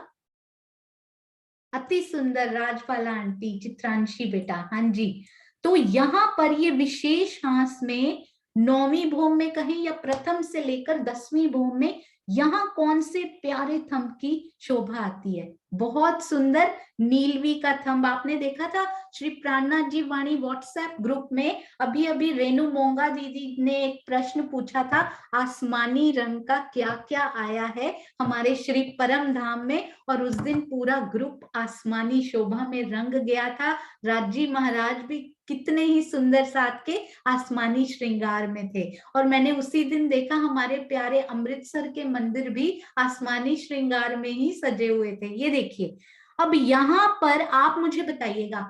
अति सुंदर राजपाला आंटी, चित्रांशी बेटा, हाँ जी। तो यहाँ पर ये विशेष हास में 9वीं भौम में कहें या प्रथम से लेकर 10वीं भौम में, यहाँ कौन से प्यारे थंब की शोभा आती है? बहुत सुंदर नीलवी का थंब। आपने देखा था श्री प्राणनाथ जी वाणी व्हाट्सएप ग्रुप में अभी अभी रेणु मोंगा दीदी ने एक प्रश्न पूछा था, आसमानी रंग का क्या क्या आया है हमारे श्री परम धाम में, और उस दिन पूरा ग्रुप आसमानी शोभा में रंग गया था। राजी महाराज भी कितने ही सुंदर साथ के आसमानी श्रृंगार में थे, और मैंने उसी दिन देखा हमारे प्यारे अमृतसर के मंदिर भी आसमानी श्रृंगार में ही सजे हुए थे। ये देखिए, अब यहाँ पर आप मुझे बताइएगा,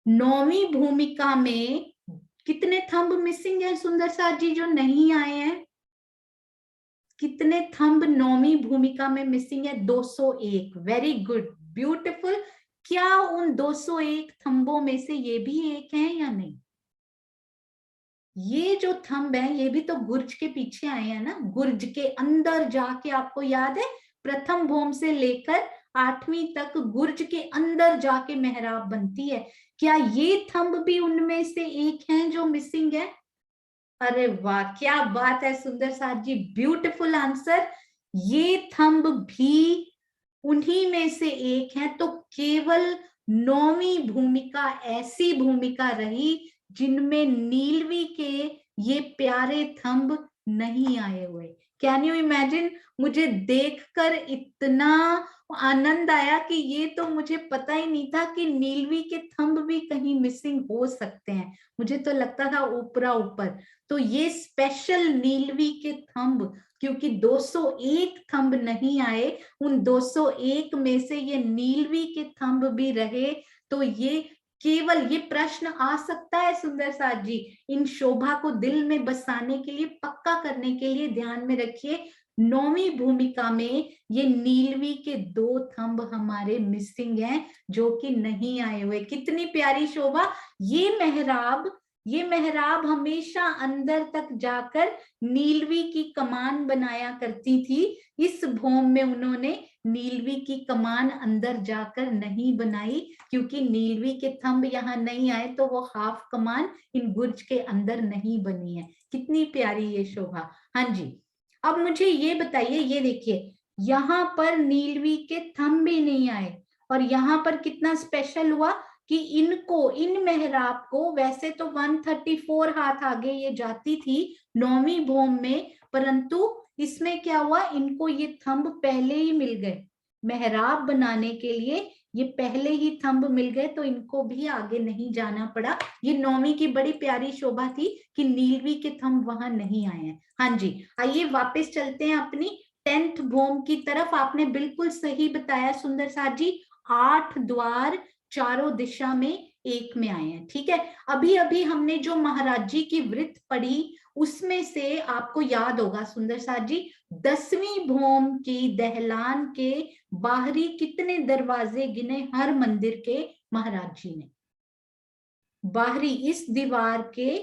9वीं भूमिका में कितने थंब मिसिंग है सुंदर साथ जी, जो नहीं आए हैं? कितने थंब 9वीं भूमिका में मिसिंग है? 201। Very good, beautiful. क्या उन 201 थंबों में से ये भी एक है या नहीं? ये जो थंब है ये भी तो गुर्ज के पीछे आए हैं ना, गुर्ज के अंदर जाके, आपको याद है प्रथम भौम से लेकर 8वीं तक गुर्ज के अंदर जाके मेहराब बनती है। क्या ये थंब भी उनमें से एक है जो मिसिंग है? अरे वाह, क्या बात है सुंदर साथ जी, ब्यूटीफुल आंसर। ये थंब भी उन्हीं में से एक है। तो केवल 9वीं भूमिका ऐसी भूमिका रही जिनमें नीलवी के ये प्यारे थंब नहीं आए हुए। Can you imagine? मुझे देखकर इतना आनंद आया कि ये तो मुझे पता ही नहीं था कि नीलवी के थंब भी कहीं मिसिंग हो सकते हैं। मुझे तो लगता था ऊपरा ऊपर। तो ये स्पेशल नीलवी के थंब, क्योंकि 201 थंब नहीं आए, उन 201 में से ये नीलवी के थंब भी रहे, तो ये केवल, ये प्रश्न आ सकता है सुंदर साथ जी, इन शोभा को दिल में बसाने के लिए, पक्का करने के लिए ध्यान में रखिए, 9वीं भूमिका में ये नीलवी के 2 थंब हमारे मिसिंग हैं, जो कि नहीं आए हुए। कितनी प्यारी शोभा। ये मेहराब हमेशा अंदर तक जाकर नीलवी की कमान बनाया करती थी। इस भौम में उन्होंने नीलवी की कमान अंदर जाकर नहीं बनाई, क्योंकि नीलवी के थंब यहाँ नहीं आए, तो वो हाफ कमान इन गुर्ज के अंदर नहीं बनी है। कितनी प्यारी ये शोभा। हाँ जी, अब मुझे ये बताइए, ये देखिए यहाँ पर नीलवी के थंब भी नहीं आए, और यहाँ पर कितना स्पेशल हुआ कि इनको, इन मेहराब को, वैसे तो 134 हाथ आगे ये जाती थी 9वीं भौम में, परंतु इसमें क्या हुआ, इनको ये थंब पहले ही मिल गए, मेहराब बनाने के लिए ये पहले ही थंब मिल गए, तो इनको भी आगे नहीं जाना पड़ा। ये 9वीं की बड़ी प्यारी शोभा थी कि नीलवी के थंब वहां नहीं आए हैं। हाँ जी, आइए वापस चलते हैं अपनी 10th भूम की तरफ। आपने बिल्कुल सही बताया सुंदर साथ जी, 8 द्वार चारों दिशा में एक में आए हैं। ठीक है, अभी अभी हमने जो महाराज जी की वृत्त पढ़ी उसमें से आपको याद होगा सुंदर साथ जी, 10वीं भूम की दहलान के बाहरी कितने दरवाजे गिने हर मंदिर के महाराज जी ने? बाहरी इस दीवार के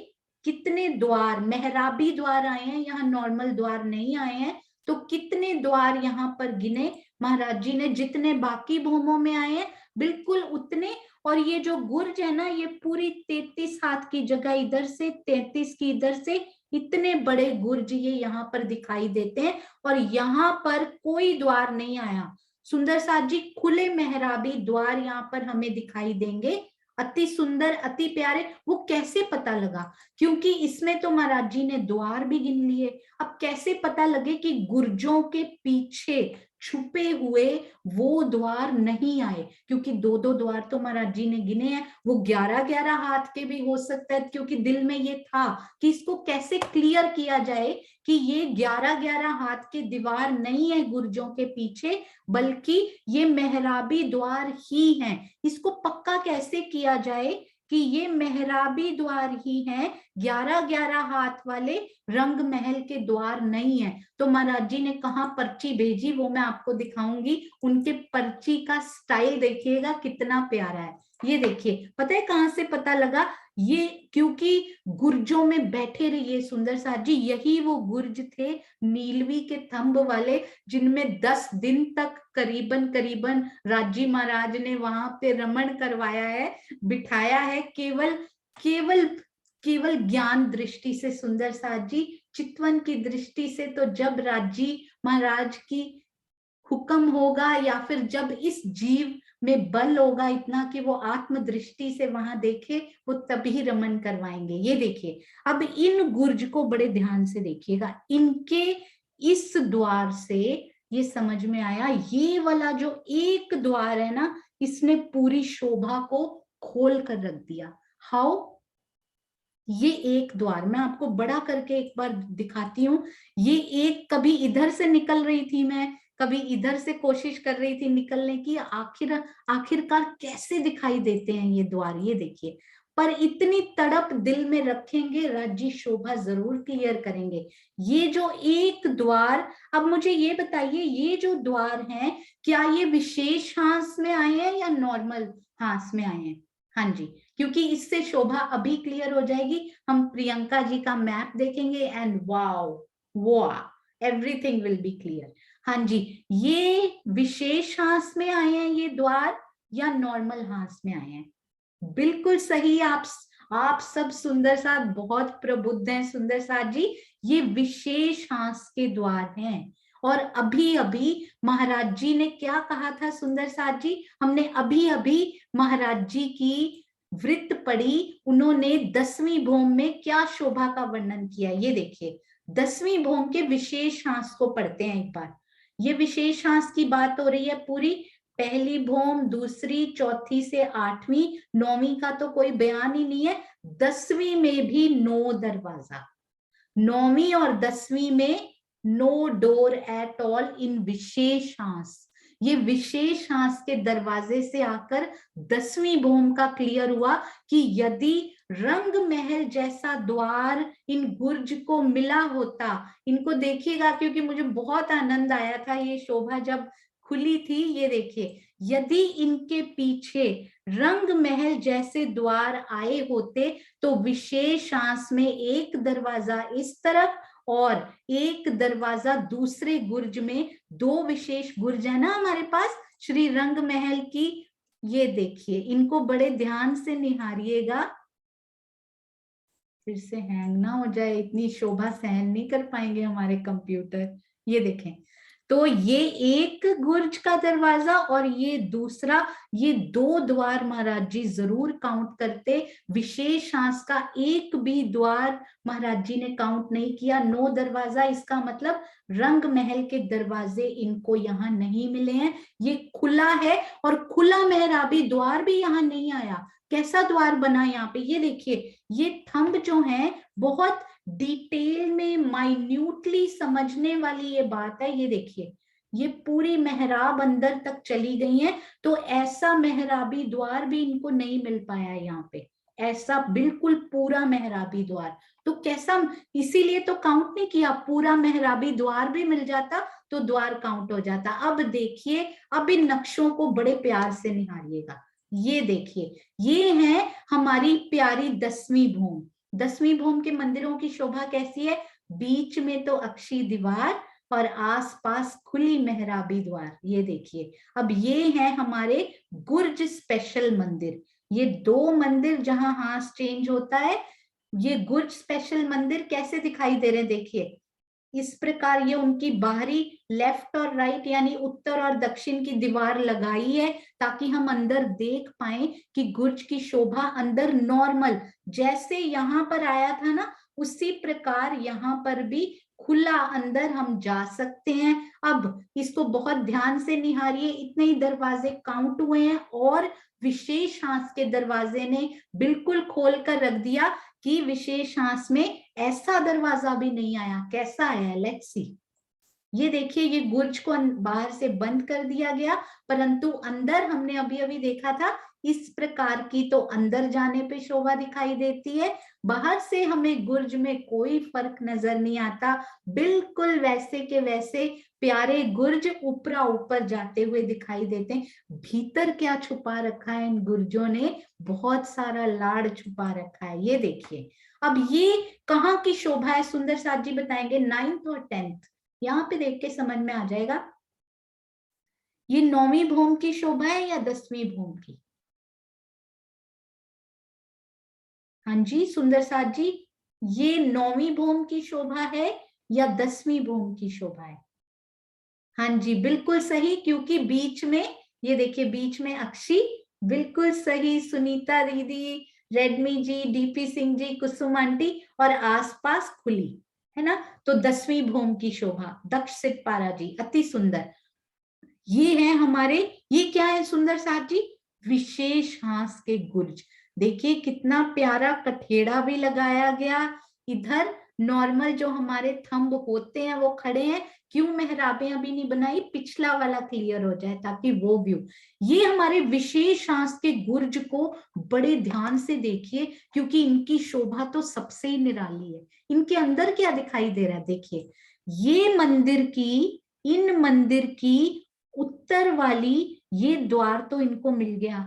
कितने द्वार, मेहराबी द्वार आए हैं, यहाँ नॉर्मल द्वार नहीं आए हैं, तो कितने द्वार यहाँ पर गिने महाराज जी ने? जितने बाकी भूमों में आए हैं बिल्कुल उतने। और ये जो गुर्ज है ना, ये पूरी 33 हाथ की जगह इधर से, 33 की इधर से, इतने बड़े गुर्ज ये यहाँ पर दिखाई देते हैं। और यहाँ पर कोई द्वार नहीं आया सुंदर साथ जी, खुले मेहराबी द्वार यहाँ पर हमें दिखाई देंगे, अति सुंदर अति प्यारे। वो कैसे पता लगा? क्योंकि इसमें तो महाराज जी ने द्वार भी गिन लिए। अब कैसे पता लगे कि गुर्जों के पीछे छुपे हुए वो द्वार नहीं आए? क्योंकि दो दो द्वार तो महाराज जी ने गिने हैं, वो 11-11 हाथ के भी हो सकता है, क्योंकि दिल में ये था कि इसको कैसे क्लियर किया जाए कि ये 11-11 हाथ के दीवार नहीं है गुर्जों के पीछे, बल्कि ये मेहराबी द्वार ही हैं। इसको पक्का कैसे किया जाए कि ये मेहराबी द्वार ही हैं, 11-11 हाथ वाले रंग महल के द्वार नहीं है? तो महाराज जी ने कहा पर्ची भेजी, वो मैं आपको दिखाऊंगी। उनके पर्ची का स्टाइल देखिएगा कितना प्यारा है। ये देखिए, पता है कहां से पता लगा? ये क्योंकि गुर्जों में बैठे रहिए सुंदर साथ जी, यही वो गुर्ज थे नीलवी के थंब वाले, जिनमें 10 दिन तक करीबन करीबन राजी महाराज ने वहां पे रमण करवाया है, बिठाया है, केवल केवल केवल ज्ञान दृष्टि से सुंदर साथ जी। चितवन की दृष्टि से तो जब राजी महाराज की हुक्म होगा, या फिर जब इस जीव में बल होगा इतना कि वो आत्म दृष्टि से वहां देखे, वो तभी रमन करवाएंगे। ये देखिए, अब इन गुर्ज को बड़े ध्यान से देखिएगा, इनके इस द्वार से ये समझ में आया, ये वाला जो एक द्वार है ना, इसने पूरी शोभा को खोल कर रख दिया। हाउ? ये एक द्वार मैं आपको बड़ा करके एक बार दिखाती हूँ। ये एक, कभी इधर से निकल रही थी मैं, कभी इधर से कोशिश कर रही थी निकलने की, आखिरकार कैसे दिखाई देते हैं ये द्वार, ये देखिए। पर इतनी तड़प दिल में रखेंगे, राज्य शोभा जरूर क्लियर करेंगे। ये जो एक द्वार, अब मुझे ये बताइए, ये जो द्वार हैं, क्या ये विशेष हांस में आए हैं या नॉर्मल हांस में आए हैं? हाँ जी, क्योंकि इससे शोभा अभी क्लियर हो जाएगी। हम प्रियंका जी का मैप देखेंगे एंड वाओ, वाह, एवरीथिंग विल बी क्लियर। हाँ जी, ये विशेष हांस में आए हैं ये द्वार या नॉर्मल हांस में आए हैं? बिल्कुल सही। आप सब सुंदर साथ बहुत प्रबुद्ध हैं सुंदर साथ जी, ये विशेष हांस के द्वार हैं। और अभी अभी महाराज जी ने क्या कहा था सुंदर साथ जी? हमने अभी अभी महाराज जी की वृत्त पढ़ी, उन्होंने 10वीं भूम में क्या शोभा का वर्णन किया। ये देखिए, 10वीं भूम के विशेष हांस को पढ़ते हैं एक बार। ये विशेष हांस की बात हो रही है पूरी, पहली भूम, दूसरी, चौथी से 8वीं, 9वीं का तो कोई बयान ही नहीं है, 10वीं में भी 9 दरवाजा, 9वीं और 10वीं में no door at all in विशेष हांस। ये विशेष हांस के दरवाजे से आकर 10वीं भूम का क्लियर हुआ कि यदि रंग महल जैसा द्वार इन गुर्ज को मिला होता, इनको देखिएगा क्योंकि मुझे बहुत आनंद आया था ये शोभा जब खुली थी। ये देखिए, यदि इनके पीछे रंग महल जैसे द्वार आए होते तो विशेष हांस में एक दरवाजा इस तरफ और एक दरवाजा दूसरे गुर्ज में, 2 विशेष गुर्ज है ना हमारे पास श्री रंग महल की। ये देखिए, इनको बड़े ध्यान से निहारिएगा, फिर से हैंग ना हो जाए, इतनी शोभा सहन नहीं कर पाएंगे हमारे कंप्यूटर। ये देखें, तो ये एक गुर्ज का दरवाजा और ये दूसरा, ये 2 द्वार महाराज जी जरूर काउंट करते। विशेष हांस का एक भी द्वार महाराज जी ने काउंट नहीं किया। 9 दरवाजा, इसका मतलब रंग महल के दरवाजे इनको यहाँ नहीं मिले हैं। ये खुला है और खुला मेहराबी द्वार भी यहाँ नहीं आया। कैसा द्वार बना यहाँ पे, ये देखिए, ये थंब जो है बहुत डिटेल में माइन्यूटली समझने वाली ये बात है। ये देखिए, ये पूरी मेहराब अंदर तक चली गई है, तो ऐसा मेहराबी द्वार भी इनको नहीं मिल पाया यहाँ पे, ऐसा बिल्कुल पूरा मेहराबी द्वार। तो कैसा, इसीलिए तो काउंट नहीं किया। पूरा मेहराबी द्वार भी मिल जाता तो द्वार काउंट हो जाता। अब देखिए, अब इन नक्शों को बड़े प्यार से निहारिएगा। ये देखिए, ये है हमारी प्यारी 10वीं भूम। 10वीं भूम के मंदिरों की शोभा कैसी है, बीच में तो अक्षी दीवार और आसपास खुली मेहराबी द्वार। ये देखिए, अब ये है हमारे गुर्ज स्पेशल मंदिर। ये 2 मंदिर जहां हांस चेंज होता है, ये गुर्ज स्पेशल मंदिर कैसे दिखाई दे रहे हैं, देखिए इस प्रकार। ये उनकी बाहरी लेफ्ट और राइट यानी उत्तर और दक्षिण की दीवार लगाई है, ताकि हम अंदर देख पाए कि गुर्ज की शोभा अंदर नॉर्मल जैसे यहाँ पर आया था ना, उसी प्रकार यहाँ पर भी खुला अंदर हम जा सकते हैं। अब इसको बहुत ध्यान से निहारिए, इतने ही दरवाजे काउंट हुए हैं और विशेष हांस के दरवाजे ने बिल्कुल खोल कर रख दिया कि विशेष हांस में ऐसा दरवाजा भी नहीं आया। कैसा आया, लेट्स सी। ये देखिए, ये गुर्ज को बाहर से बंद कर दिया गया, परंतु अंदर हमने अभी अभी देखा था इस प्रकार की, तो अंदर जाने पे शोभा दिखाई देती है। बाहर से हमें गुर्ज में कोई फर्क नजर नहीं आता, बिल्कुल वैसे के वैसे प्यारे गुर्ज ऊपरा ऊपर जाते हुए दिखाई देते हैं। भीतर क्या छुपा रखा है इन गुर्जों ने, बहुत सारा लाड़ छुपा रखा है। ये देखिए, अब ये कहाँ की शोभा है, सुंदर साथ जी बताएंगे। 9th और 10th, यहाँ पे देख के समझ में आ जाएगा। ये 9वीं भूम की शोभा है या 10वीं भूम की? हाँ जी सुंदर साथ जी, ये 9वीं भूम की शोभा है या 10वीं भूम की शोभा है? हाँ जी बिल्कुल सही, क्योंकि बीच में, ये देखिए बीच में अक्षी, बिल्कुल सही सुनीता दीदी, रेडमी जी, डीपी सिंह जी, कुसुम आंटी, और आसपास खुली है ना। तो 10वीं भूम की शोभा, दक्ष सिटपारा जी, अति सुंदर। ये है हमारे, ये क्या है सुंदर साथ जी, विशेष हांस के गुर्ज। देखिए कितना प्यारा कठेड़ा भी लगाया गया। इधर नॉर्मल जो हमारे थंब होते हैं वो खड़े हैं। क्यों मेहराबें अभी नहीं बनाई, पिछला वाला क्लियर हो जाए ताकि वो व्यू। ये हमारे विशेष हांस के गुर्ज को बड़े ध्यान से देखिए, क्योंकि इनकी शोभा तो सबसे ही निराली है। इनके अंदर क्या दिखाई दे रहा है, देखिए ये मंदिर की, इन मंदिर की उत्तर वाली ये द्वार तो इनको मिल गया,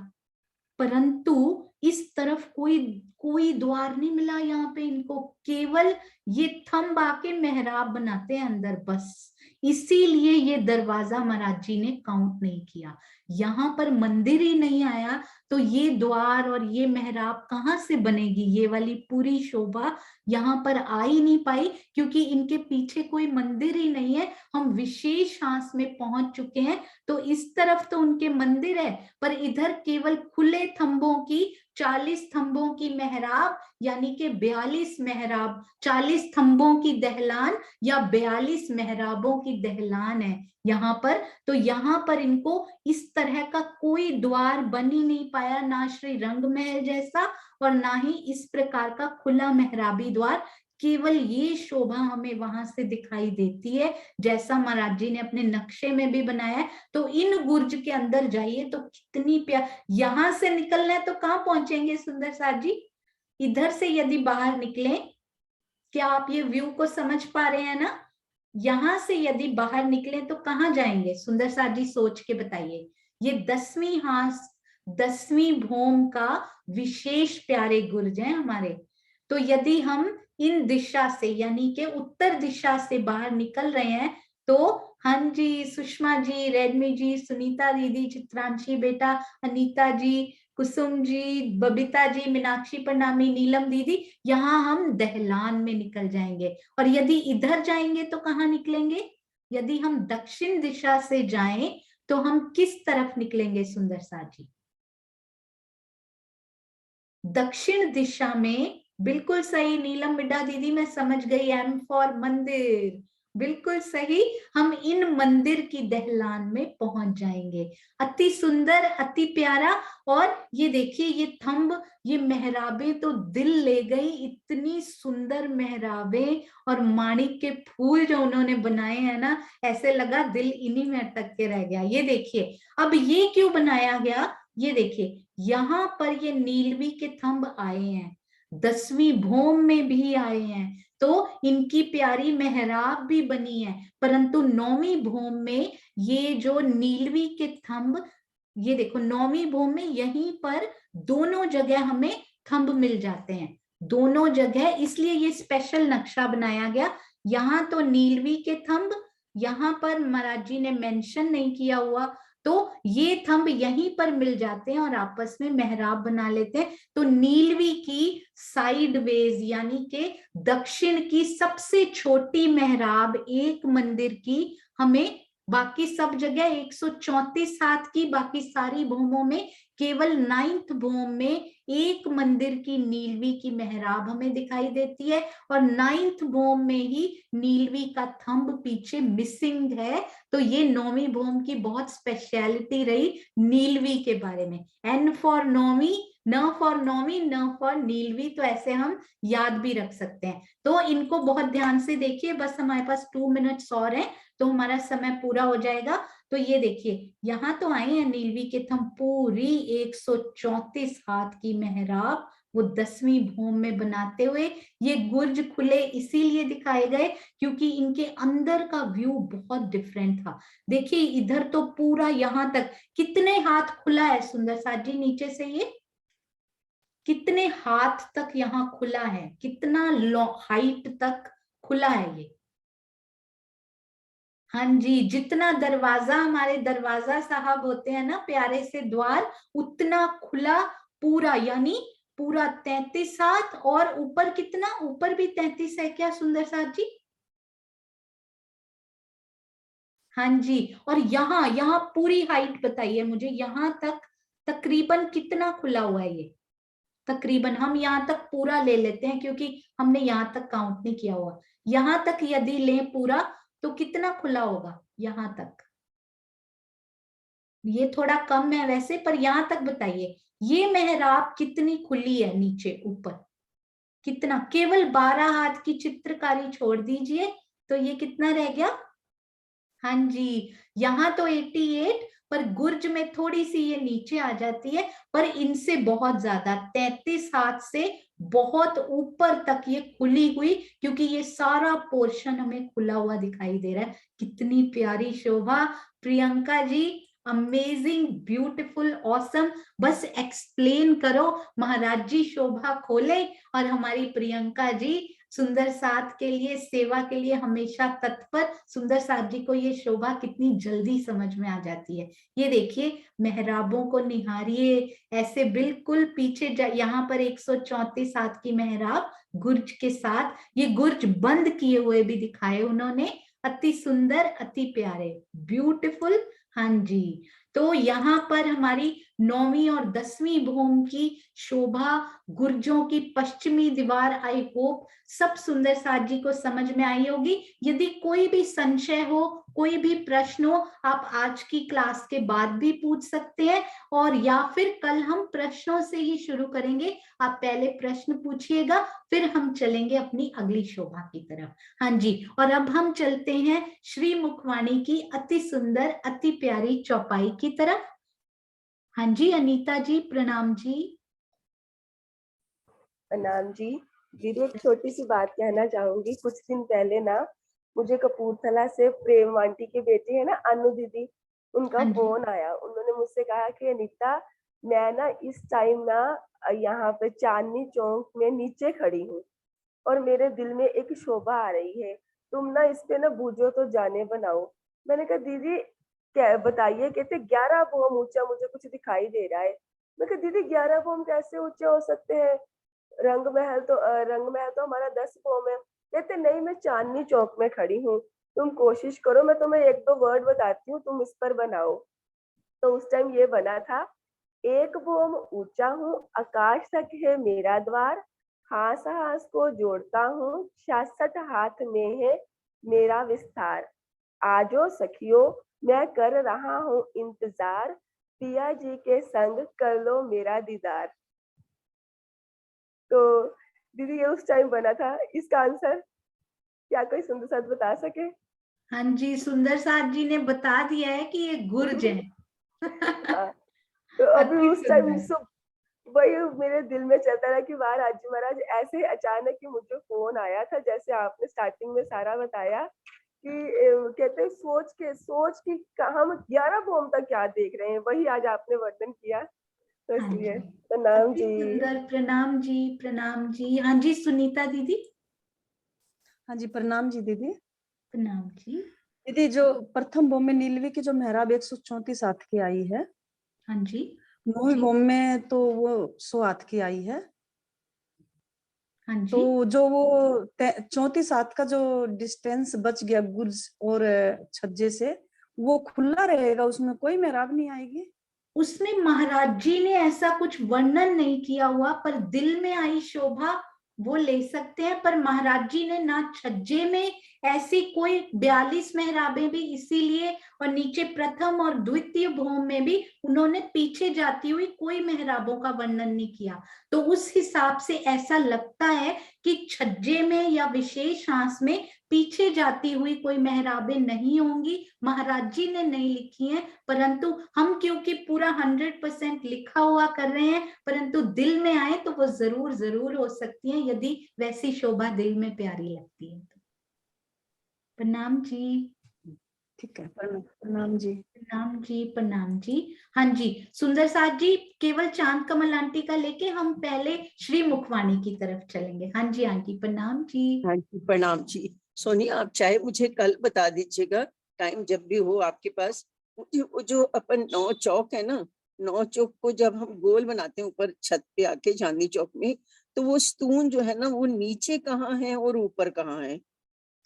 परंतु इस तरफ कोई कोई द्वार नहीं मिला यहाँ पे इनको। केवल ये थंब आके मेहराब बनाते हैं अंदर, बस इसीलिए ये दरवाजा महाराज जी ने काउंट नहीं किया। यहाँ पर मंदिर ही नहीं आया, तो ये द्वार और ये मेहराब कहाँ से बनेगी, ये वाली पूरी शोभा यहाँ पर आ ही नहीं पाई, क्योंकि इनके पीछे कोई मंदिर ही नहीं है। हम विशेष हांस में पहुंच चुके हैं, तो इस तरफ तो उनके मंदिर है, पर इधर केवल खुले थंबों की 40 थंबों की मेहराब, यानी कि 42 मेहराब, 40 थंबों की दहलान या 42 मेहराबों की दहलान है यहाँ पर। तो यहाँ पर इनको इस तरह का कोई द्वार बन ही नहीं पाया, ना श्री रंग महल जैसा और ना ही इस प्रकार का खुला मेहराबी द्वार। केवल ये शोभा हमें वहां से दिखाई देती है, जैसा महाराज जी ने अपने नक्शे में भी बनाया है। तो इन गुर्ज के अंदर जाइए तो कितनी प्यार, यहां से निकलना है तो कहाँ पहुंचेंगे सुंदर साथ जी, इधर से यदि बाहर निकले, क्या आप ये व्यू को समझ पा रहे हैं ना? यहां से यदि बाहर निकले तो कहाँ जाएंगे सुंदर साथ जी, सोच के बताइए। ये 10वीं हांस, 10वीं भूम का विशेष प्यारे गुर्ज हैं हमारे। तो यदि हम इन दिशा से यानी कि उत्तर दिशा से बाहर निकल रहे हैं, तो हाँ जी सुषमा जी, रेडमी जी, सुनीता दीदी, चित्रांशी बेटा, अनीता जी, कुसुम जी, बबीता जी, मीनाक्षी प्रणामी, नीलम दीदी, यहाँ हम दहलान में निकल जाएंगे। और यदि इधर जाएंगे तो कहाँ निकलेंगे, यदि हम दक्षिण दिशा से जाएं तो हम किस तरफ निकलेंगे सुंदर साथ जी? दक्षिण दिशा में, बिल्कुल सही नीलम मिड्डा दीदी, मैं समझ गई, एम फॉर मंदिर, बिल्कुल सही। हम इन मंदिर की दहलान में पहुंच जाएंगे। अति सुंदर, अति प्यारा। और ये देखिए, ये थंब, ये मेहराबें तो दिल ले गई, इतनी सुंदर मेहराबें, और माणिक के फूल जो उन्होंने बनाए हैं ना, ऐसे लगा दिल इन्हीं में अटक के रह गया। ये देखिए, अब ये क्यों बनाया गया, ये देखिए, यहाँ पर ये नीलवी के थंब आए हैं, 10वीं भौम में भी आए हैं, तो इनकी प्यारी मेहराब भी बनी है। परंतु 9वीं भौम में ये जो नीलवी के थंब, ये देखो 9वीं भौम में यहीं पर दोनों जगह हमें थंब मिल जाते हैं, दोनों जगह, इसलिए ये स्पेशल नक्शा बनाया गया। यहाँ तो नीलवी के थंब, यहाँ पर महाराज जी ने मेंशन नहीं किया हुआ, तो ये थंब यहीं पर मिल जाते हैं और आपस में मेहराब बना लेते हैं। तो नीलवी की साइडवेज यानी के दक्षिण की सबसे छोटी मेहराब एक मंदिर की हमें, बाकी सब जगह 134 हाथ की, बाकी सारी भूमों में केवल 9th भूम में एक मंदिर की नीलवी की मेहराब हमें दिखाई देती है, और 9th भूम में ही नीलवी का थंब पीछे मिसिंग है। तो ये 9वीं भूम की बहुत स्पेशलिटी रही नीलवी के बारे में। एन फॉर नौवीं, न फॉर नौवीं, न फॉर नीलवी, तो ऐसे हम याद भी रख सकते हैं। तो इनको बहुत ध्यान से देखिए, बस हमारे पास 2 मिनट्स और हैं तो हमारा समय पूरा हो जाएगा। तो ये देखिए, यहाँ तो आए हैं नीलवी के थंब, पूरी 134 हाथ की मेहराब वो 10वीं भूम में बनाते हुए। ये गुर्ज खुले इसीलिए दिखाए गए क्योंकि इनके अंदर का व्यू बहुत डिफरेंट था। देखिए, इधर तो पूरा यहाँ तक कितने हाथ खुला है सुंदर साथ जी, नीचे से ये कितने हाथ तक यहाँ खुला है, कितना हाइट तक खुला है ये। हाँ जी, जितना दरवाजा, हमारे दरवाजा साहब होते हैं ना प्यारे से द्वार, उतना खुला पूरा, यानी पूरा 33 हाथ, और ऊपर कितना, ऊपर भी 33 है क्या सुंदर साथ जी? हाँ जी, और यहाँ यहाँ पूरी हाइट बताइए मुझे, यहाँ तक तकरीबन कितना खुला हुआ है ये? तकरीबन हम यहाँ तक पूरा ले लेते हैं क्योंकि हमने यहाँ तक काउंट नहीं किया हुआ। यहाँ तक यदि लें पूरा तो कितना खुला होगा यहाँ तक? ये थोड़ा कम है वैसे, पर यहाँ तक बताइए ये मेहराब कितनी खुली है नीचे ऊपर, कितना? केवल 12 हाथ की चित्रकारी छोड़ दीजिए तो ये कितना रह गया? हाँ जी, यहाँ तो 88, पर गुर्ज में थोड़ी सी ये नीचे आ जाती है, पर इनसे बहुत ज्यादा 33 हाथ से बहुत ऊपर तक ये खुली हुई, क्योंकि ये सारा पोर्शन हमें खुला हुआ दिखाई दे रहा है। कितनी प्यारी शोभा Priyanka ji, amazing, beautiful, awesome. बस एक्सप्लेन करो, महाराज जी शोभा खोले और हमारी प्रियंका जी सुंदर साथ के लिए, सेवा के लिए हमेशा तत्पर। सुंदर साथ जी को ये शोभा कितनी जल्दी समझ में आ जाती है। ये देखिए, मेहराबों को निहारिए, ऐसे बिल्कुल पीछे यहाँ पर 134 हाथ की मेहराब गुर्ज के साथ, ये गुर्ज बंद किए हुए भी दिखाए उन्होंने, अति सुंदर, अति प्यारे, ब्यूटीफुल। हाँ जी, तो यहाँ पर हमारी 9वीं और 10वीं भूम की शोभा, गुर्जों की पश्चिमी दीवार, आई होप सब सुंदर साथ जी को समझ में आई होगी। यदि कोई भी संशय हो, कोई भी प्रश्न हो, आप आज की क्लास के बाद भी पूछ सकते हैं, और या फिर कल हम प्रश्नों से ही शुरू करेंगे। आप पहले प्रश्न पूछिएगा, फिर हम चलेंगे अपनी अगली शोभा की तरफ। हाँ जी, और अब हम चलते हैं श्री मुखवाणी की अति सुंदर, अति प्यारी चौपाई की तरफ। हाँ जी, अनीता जी, प्रणाम जी। प्रणाम जी। दीदी एक छोटी सी बात कहना चाहूंगी। कुछ दिन पहले ना मुझे कपूरथला से प्रेम आंटी के बेटे है ना अनु दीदी, उनका हाँ जी, फोन आया। उन्होंने मुझसे कहा कि अनीता, मैं ना इस टाइम ना यहाँ पे चांदनी चौक में नीचे खड़ी हूँ और मेरे दिल में एक शोभा आ रही है, तुम ना इस पे ना बूझो तो जाने बनाओ। मैंने कहा दीदी क्या बताइए। कहते 11 भौम ऊंचा मुझे कुछ दिखाई दे रहा है। मैं कहा दीदी 11 भौम कैसे ऊंचे हो सकते हैं, रंग महल तो हमारा 10 भौम है। कहते नहीं, मैं चांदनी चौक में खड़ी हूँ। तुम कोशिश करो, मैं तुम्हें 1-2 वर्ड बताती हूँ, तुम इस पर बनाओ। तो उस टाइम ये बना था, एक बोम ऊंचा हूँ, आकाश तक है मेरा द्वार, हास हास को जोड़ता हूँ, 66 हाथ में है मेरा विस्तार। आजो सखियो मैं कर रहा हूँ इंतजार, पिया जी के संग कर लो मेरा दीदार। तो दीदी ये उस टाइम बना था। इसका आंसर क्या कोई सुंदर साथ बता सके? हाँ जी, सुंदर साथ जी ने बता दिया है कि ये गुर्ज है। हाँ, तो अभी अति उस टाइम सुंदर। वही मेरे दिल में चलता रहा कि महाराज जी महाराज, ऐसे अचानक ही मुझे फोन आया था, जैसे आपने स्टार्टिंग में सारा बताया कि कहते हैं सोच की हम 11 बोम तक क्या देख रहे हैं, वही आज आपने वर्णन किया, तो हाँ इसलिए जी, प्रणाम अति जी। सुंदर। प्रणाम जी, प्रणाम जी। हाँ जी, सुनीता दीदी। हाँ जी, प्रणाम जी दीदी। प्रणाम जी। दीदी जो प्रथम बोम में नीलवी की जो मेहराब 134 हाथ की आई है, हाँ जी, नौवीं बोम में तो वो 100 हाथ की आई है। हाँ तो जी। जो वो 34 हाथ का जो डिस्टेंस बच गया गुर्ज और छज्जे से, वो खुला रहेगा, उसमें कोई मेहराब नहीं आएगी। उसमें महाराज जी ने ऐसा कुछ वर्णन नहीं किया हुआ, पर दिल में आई शोभा वो ले सकते हैं। पर महाराज जी ने ना छज्जे में ऐसी कोई 42 मेहराबें भी, इसीलिए, और नीचे प्रथम और द्वितीय भोम में भी उन्होंने पीछे जाती हुई कोई मेहराबों का वर्णन नहीं किया। तो उस हिसाब से ऐसा लगता है कि छज्जे में या विशेष हांस में पीछे जाती हुई कोई मेहराबें नहीं होंगी, महाराज जी ने नहीं लिखी हैं। परंतु हम क्योंकि पूरा 100% लिखा हुआ कर रहे हैं, परंतु दिल में आए तो वो जरूर जरूर हो सकती है, यदि वैसी शोभा दिल में प्यारी लगती है तो। प्रणाम जी। ठीक है, प्रणाम जी। प्रणाम जी, प्रणाम जी। हाँ जी, सुंदर साथ जी, केवल चांद कमल आंटी का लेके हम पहले श्री मुखवाणी की तरफ चलेंगे। हाँ जी आंटी, प्रणाम जी। हाँ जी, प्रणाम जी। सोनी, आप चाहे मुझे कल बता दीजिएगा, टाइम जब भी हो आपके पास। मुझे वो जो अपन 9 चौक है ना, 9 चौक को जब हम गोल बनाते हैं ऊपर छत पे आके चांदनी चौक में, तो वो स्तून जो है ना, वो नीचे कहाँ है और ऊपर कहाँ है,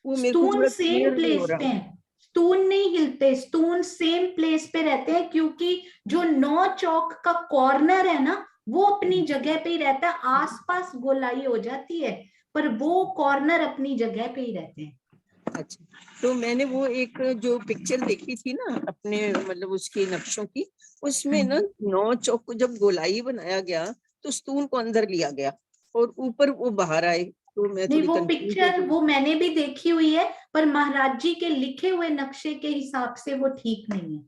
वो मेरे को स्टून थोड़ा सेम क्लियर नहीं हो प्लेस पे रहा। है, स्टून नहीं हिलते, स्टून सेम प्लेस पे रहते हैं, क्योंकि जो 9 चौक का कॉर्नर है ना, वो अपनी जगह पे ही रहता है। आसपास गोलाई हो जाती है, पर वो कॉर्नर अपनी जगह पे ही रहते हैं। अच्छा, तो मैंने वो एक जो पिक्चर देखी थी ना अपने, मतलब उसके नक्शों की, उसमें ना 9 चौक को जब गोलाई बनाया गया तो स्तून को अंदर लिया गया और ऊपर वो बाहर आए, तो मैं नहीं, थोड़ी वो कंफ्यूज हो पिक्चर गई। वो मैंने भी देखी हुई है, पर महाराज जी के लिखे हुए नक्शे के हिसाब से वो ठीक नहीं है।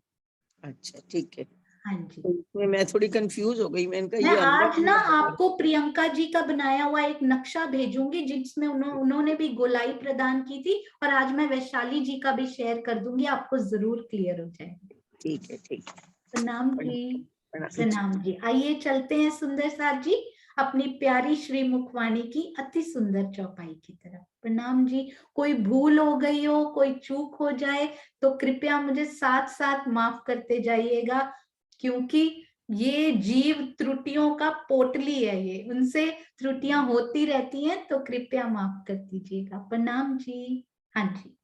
अच्छा, ठीक है। हाँ जी। तो इसमें मैं थोड़ी कंफ्यूज हो गई, मैंने कहा मैं ये अंदर आज ना अंदर बाहर। आपको प्रियंका जी का बनाया हुआ एक नक्शा भेजूंगी, जिसमें उन्होंने भी गोलाई प्रदान की थी, और आज मैं वैशाली जी का भी शेयर कर दूंगी, आपको जरूर क्लियर हो जाएगा। ठीक है, ठीक है। प्रणाम जी। प्रणाम जी। प्रणाम जी। आइए चलते हैं सुंदर साथ जी अपनी प्यारी श्री मुखवाणी की अति सुंदर चौपाई की तरफ। प्रणाम जी। कोई भूल हो गई हो, कोई चूक हो जाए, तो कृपया मुझे साथ साथ माफ करते जाइएगा, क्योंकि ये जीव त्रुटियों का पोटली है, ये उनसे त्रुटियां होती रहती हैं, तो कृपया माफ कर दीजिएगा। प्रणाम जी। हाँ जी।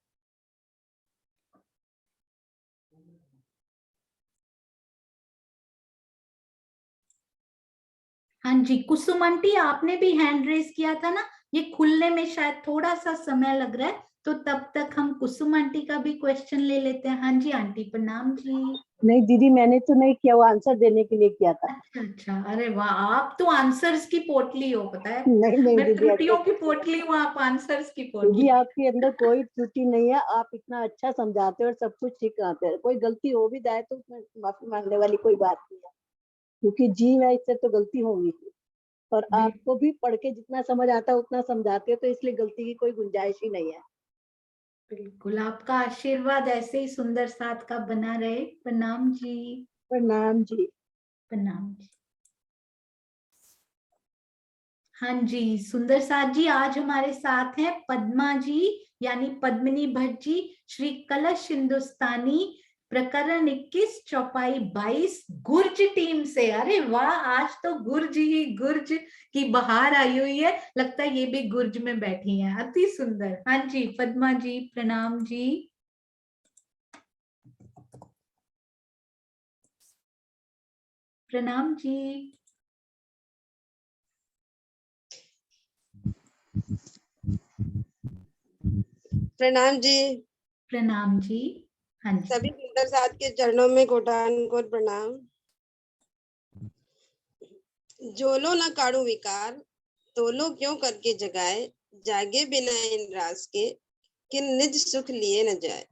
हाँ जी, कुसुम आंटी, आपने भी हैंड रेज किया था ना, ये खुलने में शायद थोड़ा सा समय लग रहा है, तो तब तक हम कुसुम आंटी का भी क्वेश्चन ले लेते हैं। हाँ जी आंटी, प्रणाम जी। नहीं दीदी, मैंने तो नहीं किया, वो आंसर देने के लिए किया था। अच्छा अच्छा, अरे वाह, आप तो आंसर्स की पोटली हो, पता है। नहीं नहीं मैं दीदी, ऐसे त्रुटियों की पोटली हूँ, आप आंसर्स की दीदी पोटली। आपके अंदर कोई त्रुटि नहीं है, आप इतना अच्छा समझाते हो और सब कुछ सिखाते हैं। कोई गलती हो भी जाए तो उसमें माफी मांगने वाली कोई बात नहीं है, क्योंकि जीव है, इससे तो गलती होगी। और आपको भी पढ़ के जितना समझ आता है उतना समझाते हो, तो इसलिए गलती की कोई गुंजाइश ही नहीं है। बिल्कुल, आपका आशीर्वाद ऐसे ही सुंदर साथ का बना रहे। प्रणाम जी। प्रणाम जी। प्रणाम जी। हाँ जी, सुंदर साथ जी, आज हमारे साथ हैं पद्मा जी, यानी पद्मिनी भट्ट जी, श्री कलश हिंदुस्तानी प्रकरण 21 चौपाई 22 गुर्ज टीम से। अरे वाह, आज तो गुर्ज ही गुर्ज की बहार आई हुई है, लगता है ये भी गुर्ज में बैठी हैं, अति सुंदर। हाँ जी पद्मा जी, प्रणाम जी। प्रणाम जी। प्रणाम जी। प्रणाम जी। हाँ जी। सभी सुंदर साथ के चरणों में कोटानुकोट प्रणाम। जोलो न काढ़ू विकार, तोलो क्यों करके जगाए, जागे बिना इन रास के, किन निज सुख लिए न जाए।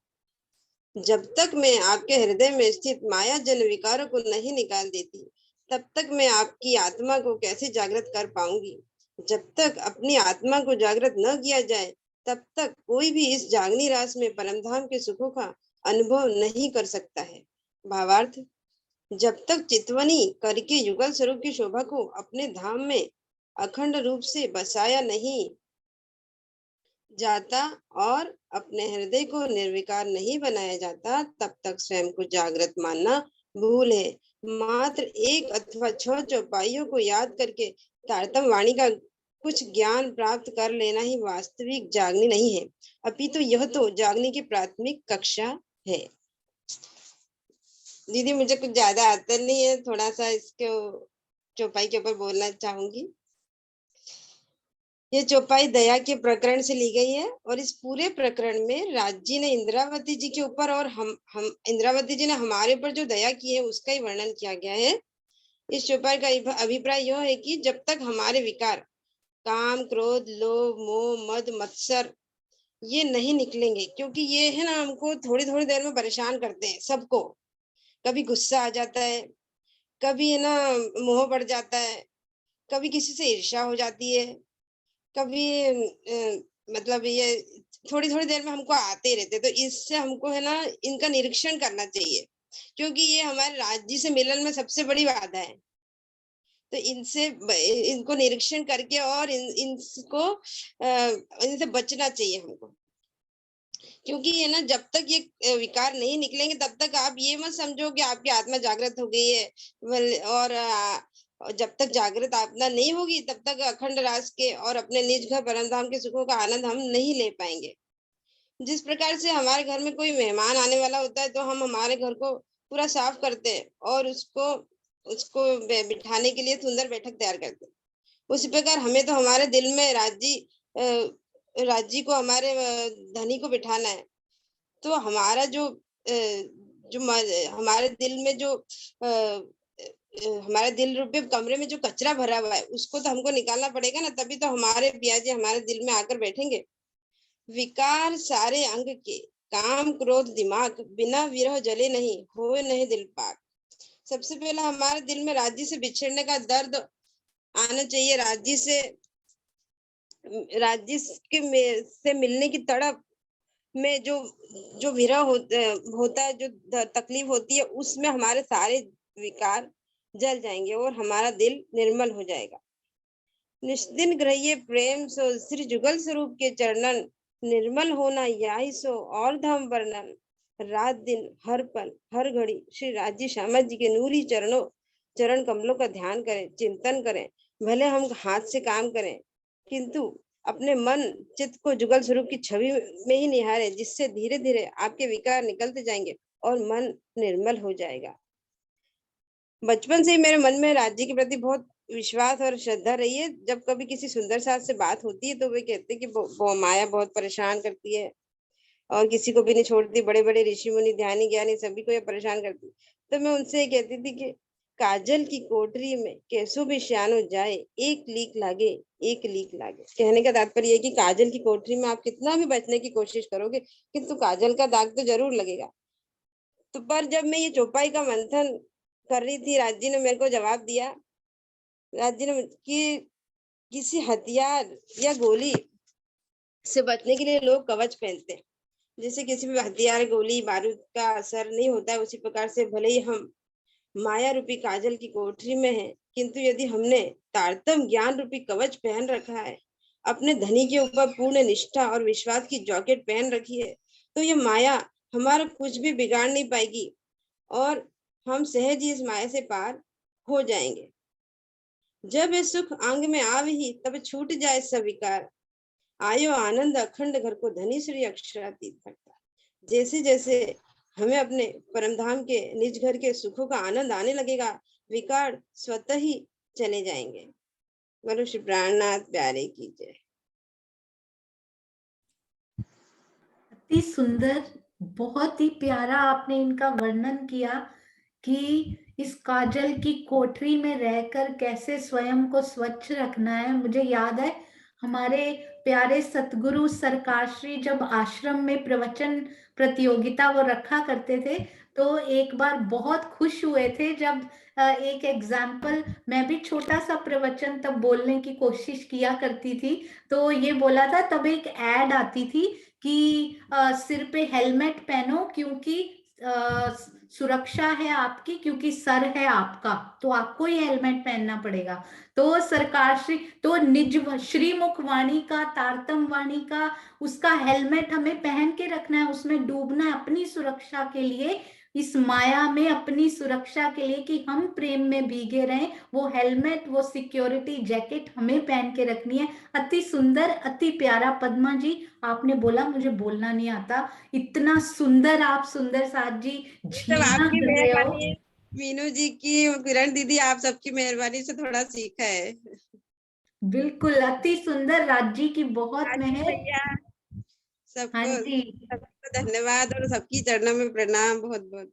जब तक मैं आपके हृदय में स्थित माया जन विकारों को नहीं निकाल देती, तब तक मैं आपकी आत्मा को कैसे जागृत कर पाऊंगी। जब तक अपनी आत्मा को जागृत न किया जाए, तब तक कोई भी इस जागनी रास में परमधाम के सुखों का अनुभव नहीं कर सकता है। भावार्थ, जब तक चितवनी करके युगल स्वरूप की शोभा को अपने धाम में अखंड रूप से बसाया नहीं जाता और अपने हृदय को निर्विकार नहीं बनाया जाता, तब तक स्वयं को जागृत मानना भूल है। मात्र 1 अथवा 6 चौपाइयों को याद करके तारतम वाणी का कुछ ज्ञान प्राप्त कर लेना ही वास्तविक जागनी नहीं है, अपितु यह तो जागने की प्राथमिक कक्षा है। दीदी मुझे कुछ ज्यादा आता नहीं है, थोड़ा सा इसके चौपाई के ऊपर बोलना चाहूंगी। ये चौपाई दया के प्रकरण से ली गई है और इस पूरे प्रकरण में राज जी ने इंद्रावती जी के ऊपर और हम इंद्रावती जी ने हमारे ऊपर जो दया की है उसका ही वर्णन किया गया है। इस चौपाई का अभिप्राय यह है कि जब तक हमारे विकार काम, क्रोध, लोभ, मोह, मद, मत्सर ये नहीं निकलेंगे, क्योंकि ये है ना हमको थोड़ी थोड़ी देर में परेशान करते हैं सबको। कभी गुस्सा आ जाता है, कभी है ना मोह बढ़ जाता है, कभी किसी से ईर्ष्या हो जाती है, कभी मतलब ये थोड़ी थोड़ी देर में हमको आते रहते। तो इससे हमको है ना इनका निरीक्षण करना चाहिए, क्योंकि ये हमारे राज्य से मिलन में सबसे बड़ी बाधा है। तो इनको निरीक्षण करके और इनसे बचना चाहिए हमको, क्योंकि ये ना जब तक ये विकार नहीं निकलेंगे तब तक आप ये मत समझो कि आपकी आत्मा जागृत हो गई है। और जब तक जागृत आत्मा नहीं होगी तब तक अखंड रास के और अपने निज घर परमधाम के सुखों का आनंद हम नहीं ले पाएंगे। जिस प्रकार से हमारे घर में कोई मेहमान आने वाला होता है तो हम हमारे घर को पूरा साफ करते हैं और उसको बिठाने के लिए सुंदर बैठक तैयार करते हैं, उसी प्रकार हमें तो हमारे दिल में राज्य को हमारे धनी को बिठाना है। तो हमारा हमारे दिल में हमारे दिल रूपी कमरे में जो कचरा भरा हुआ है उसको तो हमको निकालना पड़ेगा ना, तभी तो हमारे पियाजी हमारे दिल में आकर बैठेंगे। विकार सारे अंग के, काम, क्रोध, दिमाग, बिना विरह जले नहीं, होए नहीं दिल पाक। सबसे पहला हमारे दिल में राज्य से बिछड़ने का दर्द आना चाहिए। राज्य से मिलने की तड़प में जो विरह होता है, जो तकलीफ होती है, उसमें हमारे सारे विकार जल जाएंगे और हमारा दिल निर्मल हो जाएगा। निष्दिन ग्रह्य प्रेम सो श्री जुगल स्वरूप के चरणन, निर्मल होना यही सो और धाम वर्णन। रात दिन हर पल हर घड़ी श्री राज्य श्यामा जी के नूरी चरण कमलों का ध्यान करें, चिंतन करें। भले हम हाथ से काम करें किंतु अपने मन चित्त को जुगल स्वरूप की छवि में ही निहारे, जिससे धीरे धीरे आपके विकार निकलते जाएंगे और मन निर्मल हो जाएगा। बचपन से ही मेरे मन में राज्य के प्रति बहुत विश्वास और श्रद्धा रही है। जब कभी किसी सुंदर साथ से बात होती है तो वे कहते हैं कि माया बहुत परेशान करती है और किसी को भी नहीं छोड़ती, बड़े बड़े ऋषि मुनि ध्यानी ज्ञानी सभी को ये परेशान करती। तो मैं उनसे ये कहती थी कि काजल की कोठरी में कैसो भी श्यानो जाए, एक लीक लागे एक लीक लागे। कहने का तात्पर्य है कि काजल की कोठरी में आप कितना भी बचने की कोशिश करोगे किंतु काजल का दाग तो जरूर लगेगा। तो पर जब मैं ये चौपाई का मंथन कर रही थी, राज्य ने मेरे को जवाब दिया। राज्य ने कि किसी हथियार या गोली से बचने के लिए लोग कवच पहनते हैं। जैसे किसी भी हथियार, गोली, बारूद का असर नहीं होता है, उसी प्रकार से भले ही हम माया रूपी काजल की कोठरी में है, किंतु यदि हमने तारतम ज्ञान रूपी कवच पहन रखा है, अपने धनी के ऊपर पूर्ण निष्ठा और विश्वास की जैकेट पहन रखी है, तो ये माया हमारा कुछ भी बिगाड़ नहीं पाएगी और हम सहज ही इस माया से पार हो जाएंगे। जब ये सुख अंग में आवे तब छूट जाए सब विकार, आयो आनंद अखंड घर को धनी श्री अक्षरातीत करता। जैसे जैसे हमें अपने परम धाम के निज घर के सुखों का आनंद आने लगेगा, विकार स्वतः ही चले जाएंगे। बोलो श्री प्राणनाथ प्यारे की जय। अति सुंदर, बहुत ही प्यारा आपने इनका वर्णन किया कि इस काजल की कोठरी में रहकर कैसे स्वयं को स्वच्छ रखना है। मुझे याद है हमारे प्यारे सतगुरु सरकार श्री जब आश्रम में प्रवचन प्रतियोगिता वो रखा करते थे, तो एक बार बहुत खुश हुए थे जब एक एग्जाम्पल, मैं भी छोटा सा प्रवचन तब बोलने की कोशिश किया करती थी, तो ये बोला था, तब एक एड आती थी कि सिर पे हेलमेट पहनो क्योंकि सुरक्षा है आपकी, क्योंकि सर है आपका, तो आपको ही हेलमेट पहनना पड़ेगा। तो सरकार श्री तो निज श्रीमुख वाणी का, तारतम वाणी का, उसका हेलमेट हमें पहन के रखना है, उसमें डूबना है अपनी सुरक्षा के लिए, इस माया में अपनी सुरक्षा के लिए कि हम प्रेम में भीगे रहें। वो हेलमेट, वो सिक्योरिटी जैकेट हमें पहन के रखनी है। अति सुंदर, अति प्यारा। पद्मा जी, आपने बोला मुझे बोलना नहीं आता, इतना सुंदर आप सुंदर साथ जी सब झीलना आपकी कर रहे हो। मेहरबानी है, मीनू जी की, किरण दीदी, आप सबकी मेहरबानी से थोड़ा सीखा है। बिल्कुल, अति सुंदर। राजी की बहुत राजीव मेहर। भैया, हाँ सबको जी, सबको धन्यवाद और सबकी चरणों में प्रणाम, बहुत बहुत।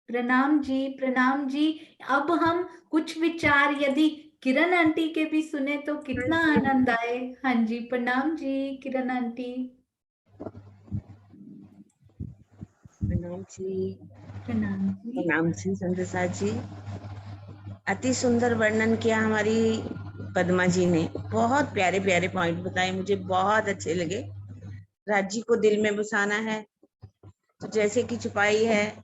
प्रणाम जी, प्रणाम जी। अब हम कुछ विचार यदि किरण आंटी के भी सुने तो हाँ कितना जी, आनंद आए। हाँ जी, प्रणाम जी किरण आंटी। प्रणाम जी। प्रणाम जी। प्रणाम जी संध्या जी। अति सुंदर वर्णन किया हमारी पद्मा जी ने, बहुत प्यारे प्यारे पॉइंट बताए, मुझे बहुत अच्छे लगे। राज्य को दिल में बसाना है तो जैसे कि छुपाई है,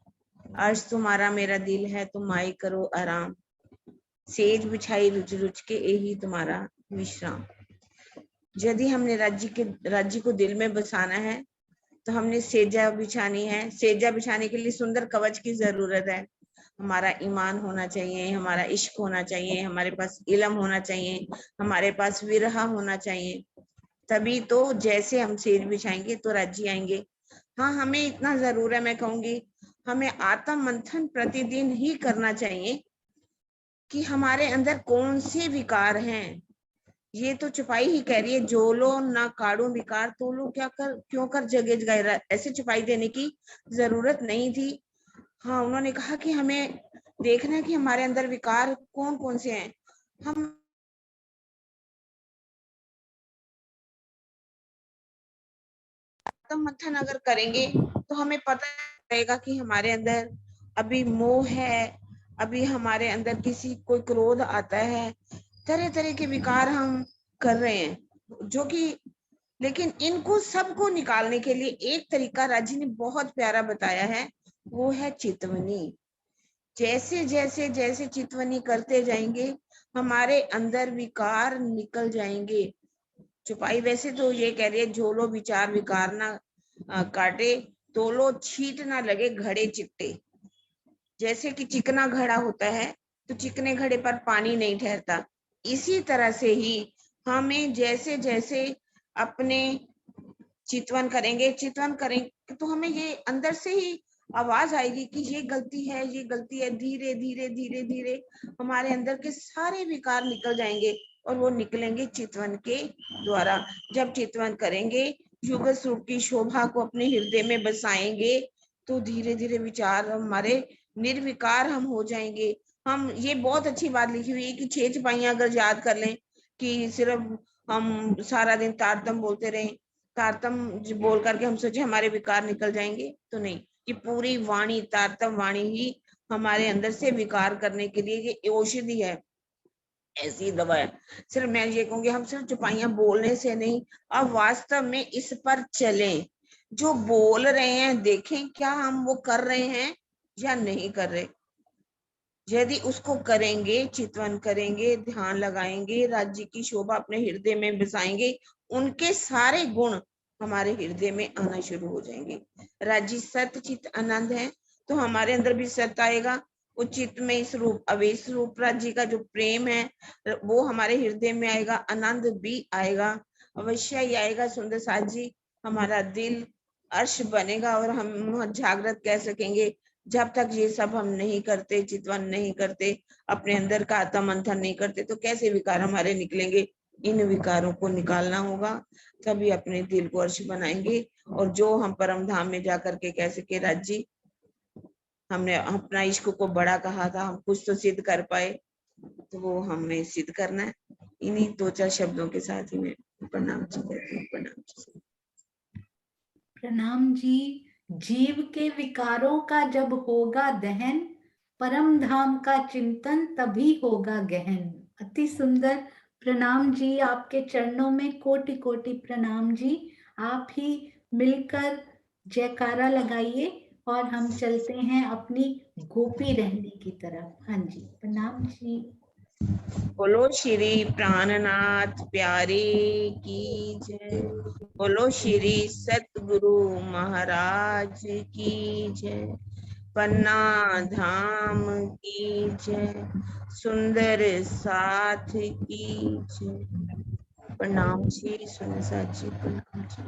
अर्श तुम्हारा मेरा दिल है, तुम आई करो आराम, सेज बिछाई रुच रुच के यही तुम्हारा विश्राम। यदि हमने राज्य को दिल में बसाना है तो हमने सेजा बिछानी है। सेजा बिछाने के लिए सुंदर कवच की जरूरत है। हमारा ईमान होना चाहिए, हमारा इश्क होना चाहिए, हमारे पास इल्म होना चाहिए, हमारे पास विरहा होना चाहिए, तभी तो जैसे हम सेज बिछाएंगे तो राज्य आएंगे। हाँ, हमें इतना जरूर है, मैं कहूंगी हमें आत्म मंथन प्रतिदिन ही करना चाहिए कि हमारे अंदर कौन से विकार हैं। ये तो छुपाई ही कह रही है, जो लो ना काढ़ू विकार तो लो क्या कर क्यों कर जगे जगाए। ऐसे छुपाई देने की जरूरत नहीं थी। हाँ, उन्होंने कहा कि हमें देखना है कि हमारे अंदर विकार कौन कौन से हैं। हम मंथन अगर करेंगे तो हमें पता रहेगा कि हमारे अंदर अभी मोह है, अभी हमारे अंदर किसी कोई क्रोध आता है, तरह तरह के विकार हम कर रहे हैं, जो कि लेकिन इनको सबको निकालने के लिए एक तरीका राजी ने बहुत प्यारा बताया है, वो है चितवनी। जैसे जैसे जैसे चितवनी करते जाएंगे हमारे अंदर विकार निकल जाएंगे। छुपाई वैसे तो ये कह रही है, झोलो विचार विकार ना काटे, तोलो छीट ना लगे घड़े चिट्टे। जैसे कि चिकना घड़ा होता है तो चिकने घड़े पर पानी नहीं ठहरता, इसी तरह से ही हमें जैसे जैसे अपने चितवन करेंगे तो हमें ये अंदर से ही आवाज आएगी कि ये गलती है, ये गलती है। धीरे धीरे धीरे धीरे हमारे अंदर के सारे विकार निकल जाएंगे और वो निकलेंगे चितवन के द्वारा। जब चितवन करेंगे, युग स्वरूप की शोभा को अपने हृदय में बसाएंगे, तो धीरे धीरे विचार हमारे निर्विकार हम हो जाएंगे। हम, ये बहुत अच्छी बात लिखी हुई है कि 6 छपाइयां अगर याद कर लें कि सिर्फ हम सारा दिन तारतम बोलते रहें, तारतम बोल करके हम सोचे हमारे विकार निकल जाएंगे, तो नहीं। कि पूरी वाणी, तारतम वाणी ही हमारे अंदर से विकार करने के लिए ये औषधि है, ऐसी दवा है। सिर्फ मैं ये कहूंगी हम सिर्फ चुपाइयां बोलने से नहीं, अब वास्तव में इस पर चलें। जो बोल रहे हैं देखें क्या हम वो कर रहे हैं या नहीं कर रहे। यदि उसको करेंगे, चितवन करेंगे, ध्यान लगाएंगे, राज्य की शोभा अपने हृदय में बसाएंगे, उनके सारे गुण हमारे हृदय में आना शुरू हो जाएंगे। राज्य सत्य चित आनंद है, तो हमारे अंदर भी सत्य आएगा। उचित में इस रूप अवेश रूप राज्य का जो प्रेम है वो हमारे हृदय में आएगा, आनंद भी आएगा, अवश्य ही आएगा। सुंदर साथ जी, हमारा दिल अर्श बनेगा और हम जागृत कह सकेंगे। जब तक ये सब हम नहीं करते, चितवन नहीं करते, अपने अंदर का आत्म मंथन नहीं करते, तो कैसे विकार हमारे निकलेंगे। इन विकारों को निकालना होगा, तभी अपने दिल को अर्श बनाएंगे। और जो हम परम धाम में जाकर के कह सके, राज्य हमने अपना इश्क को बड़ा कहा था, हम कुछ तो सिद्ध कर पाए, तो वो हमें सिद्ध करना है। इन्हीं 2-4 शब्दों के साथ ही मैं प्रणाम जी कहती हूँ। प्रणाम जी। प्रणाम जी। जीव के विकारों का जब होगा दहन, परम धाम का चिंतन तभी होगा गहन। अति सुंदर। प्रणाम जी, आपके चरणों में कोटि कोटि प्रणाम जी। आप ही मिलकर जयकारा लगाइए और हम चलते हैं अपनी गोपी रहने की तरफ। हाँ जी, प्रणाम जी। बोलो श्री प्राणनाथ प्यारे की जय। बोलो श्री सतगुरु महाराज की जय। पन्ना धाम की जय। सुंदर साथ की जय। प्रणाम जी। सुंदर साथ जी, प्रणाम जी।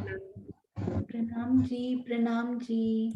प्रणाम जी। प्रणाम जी।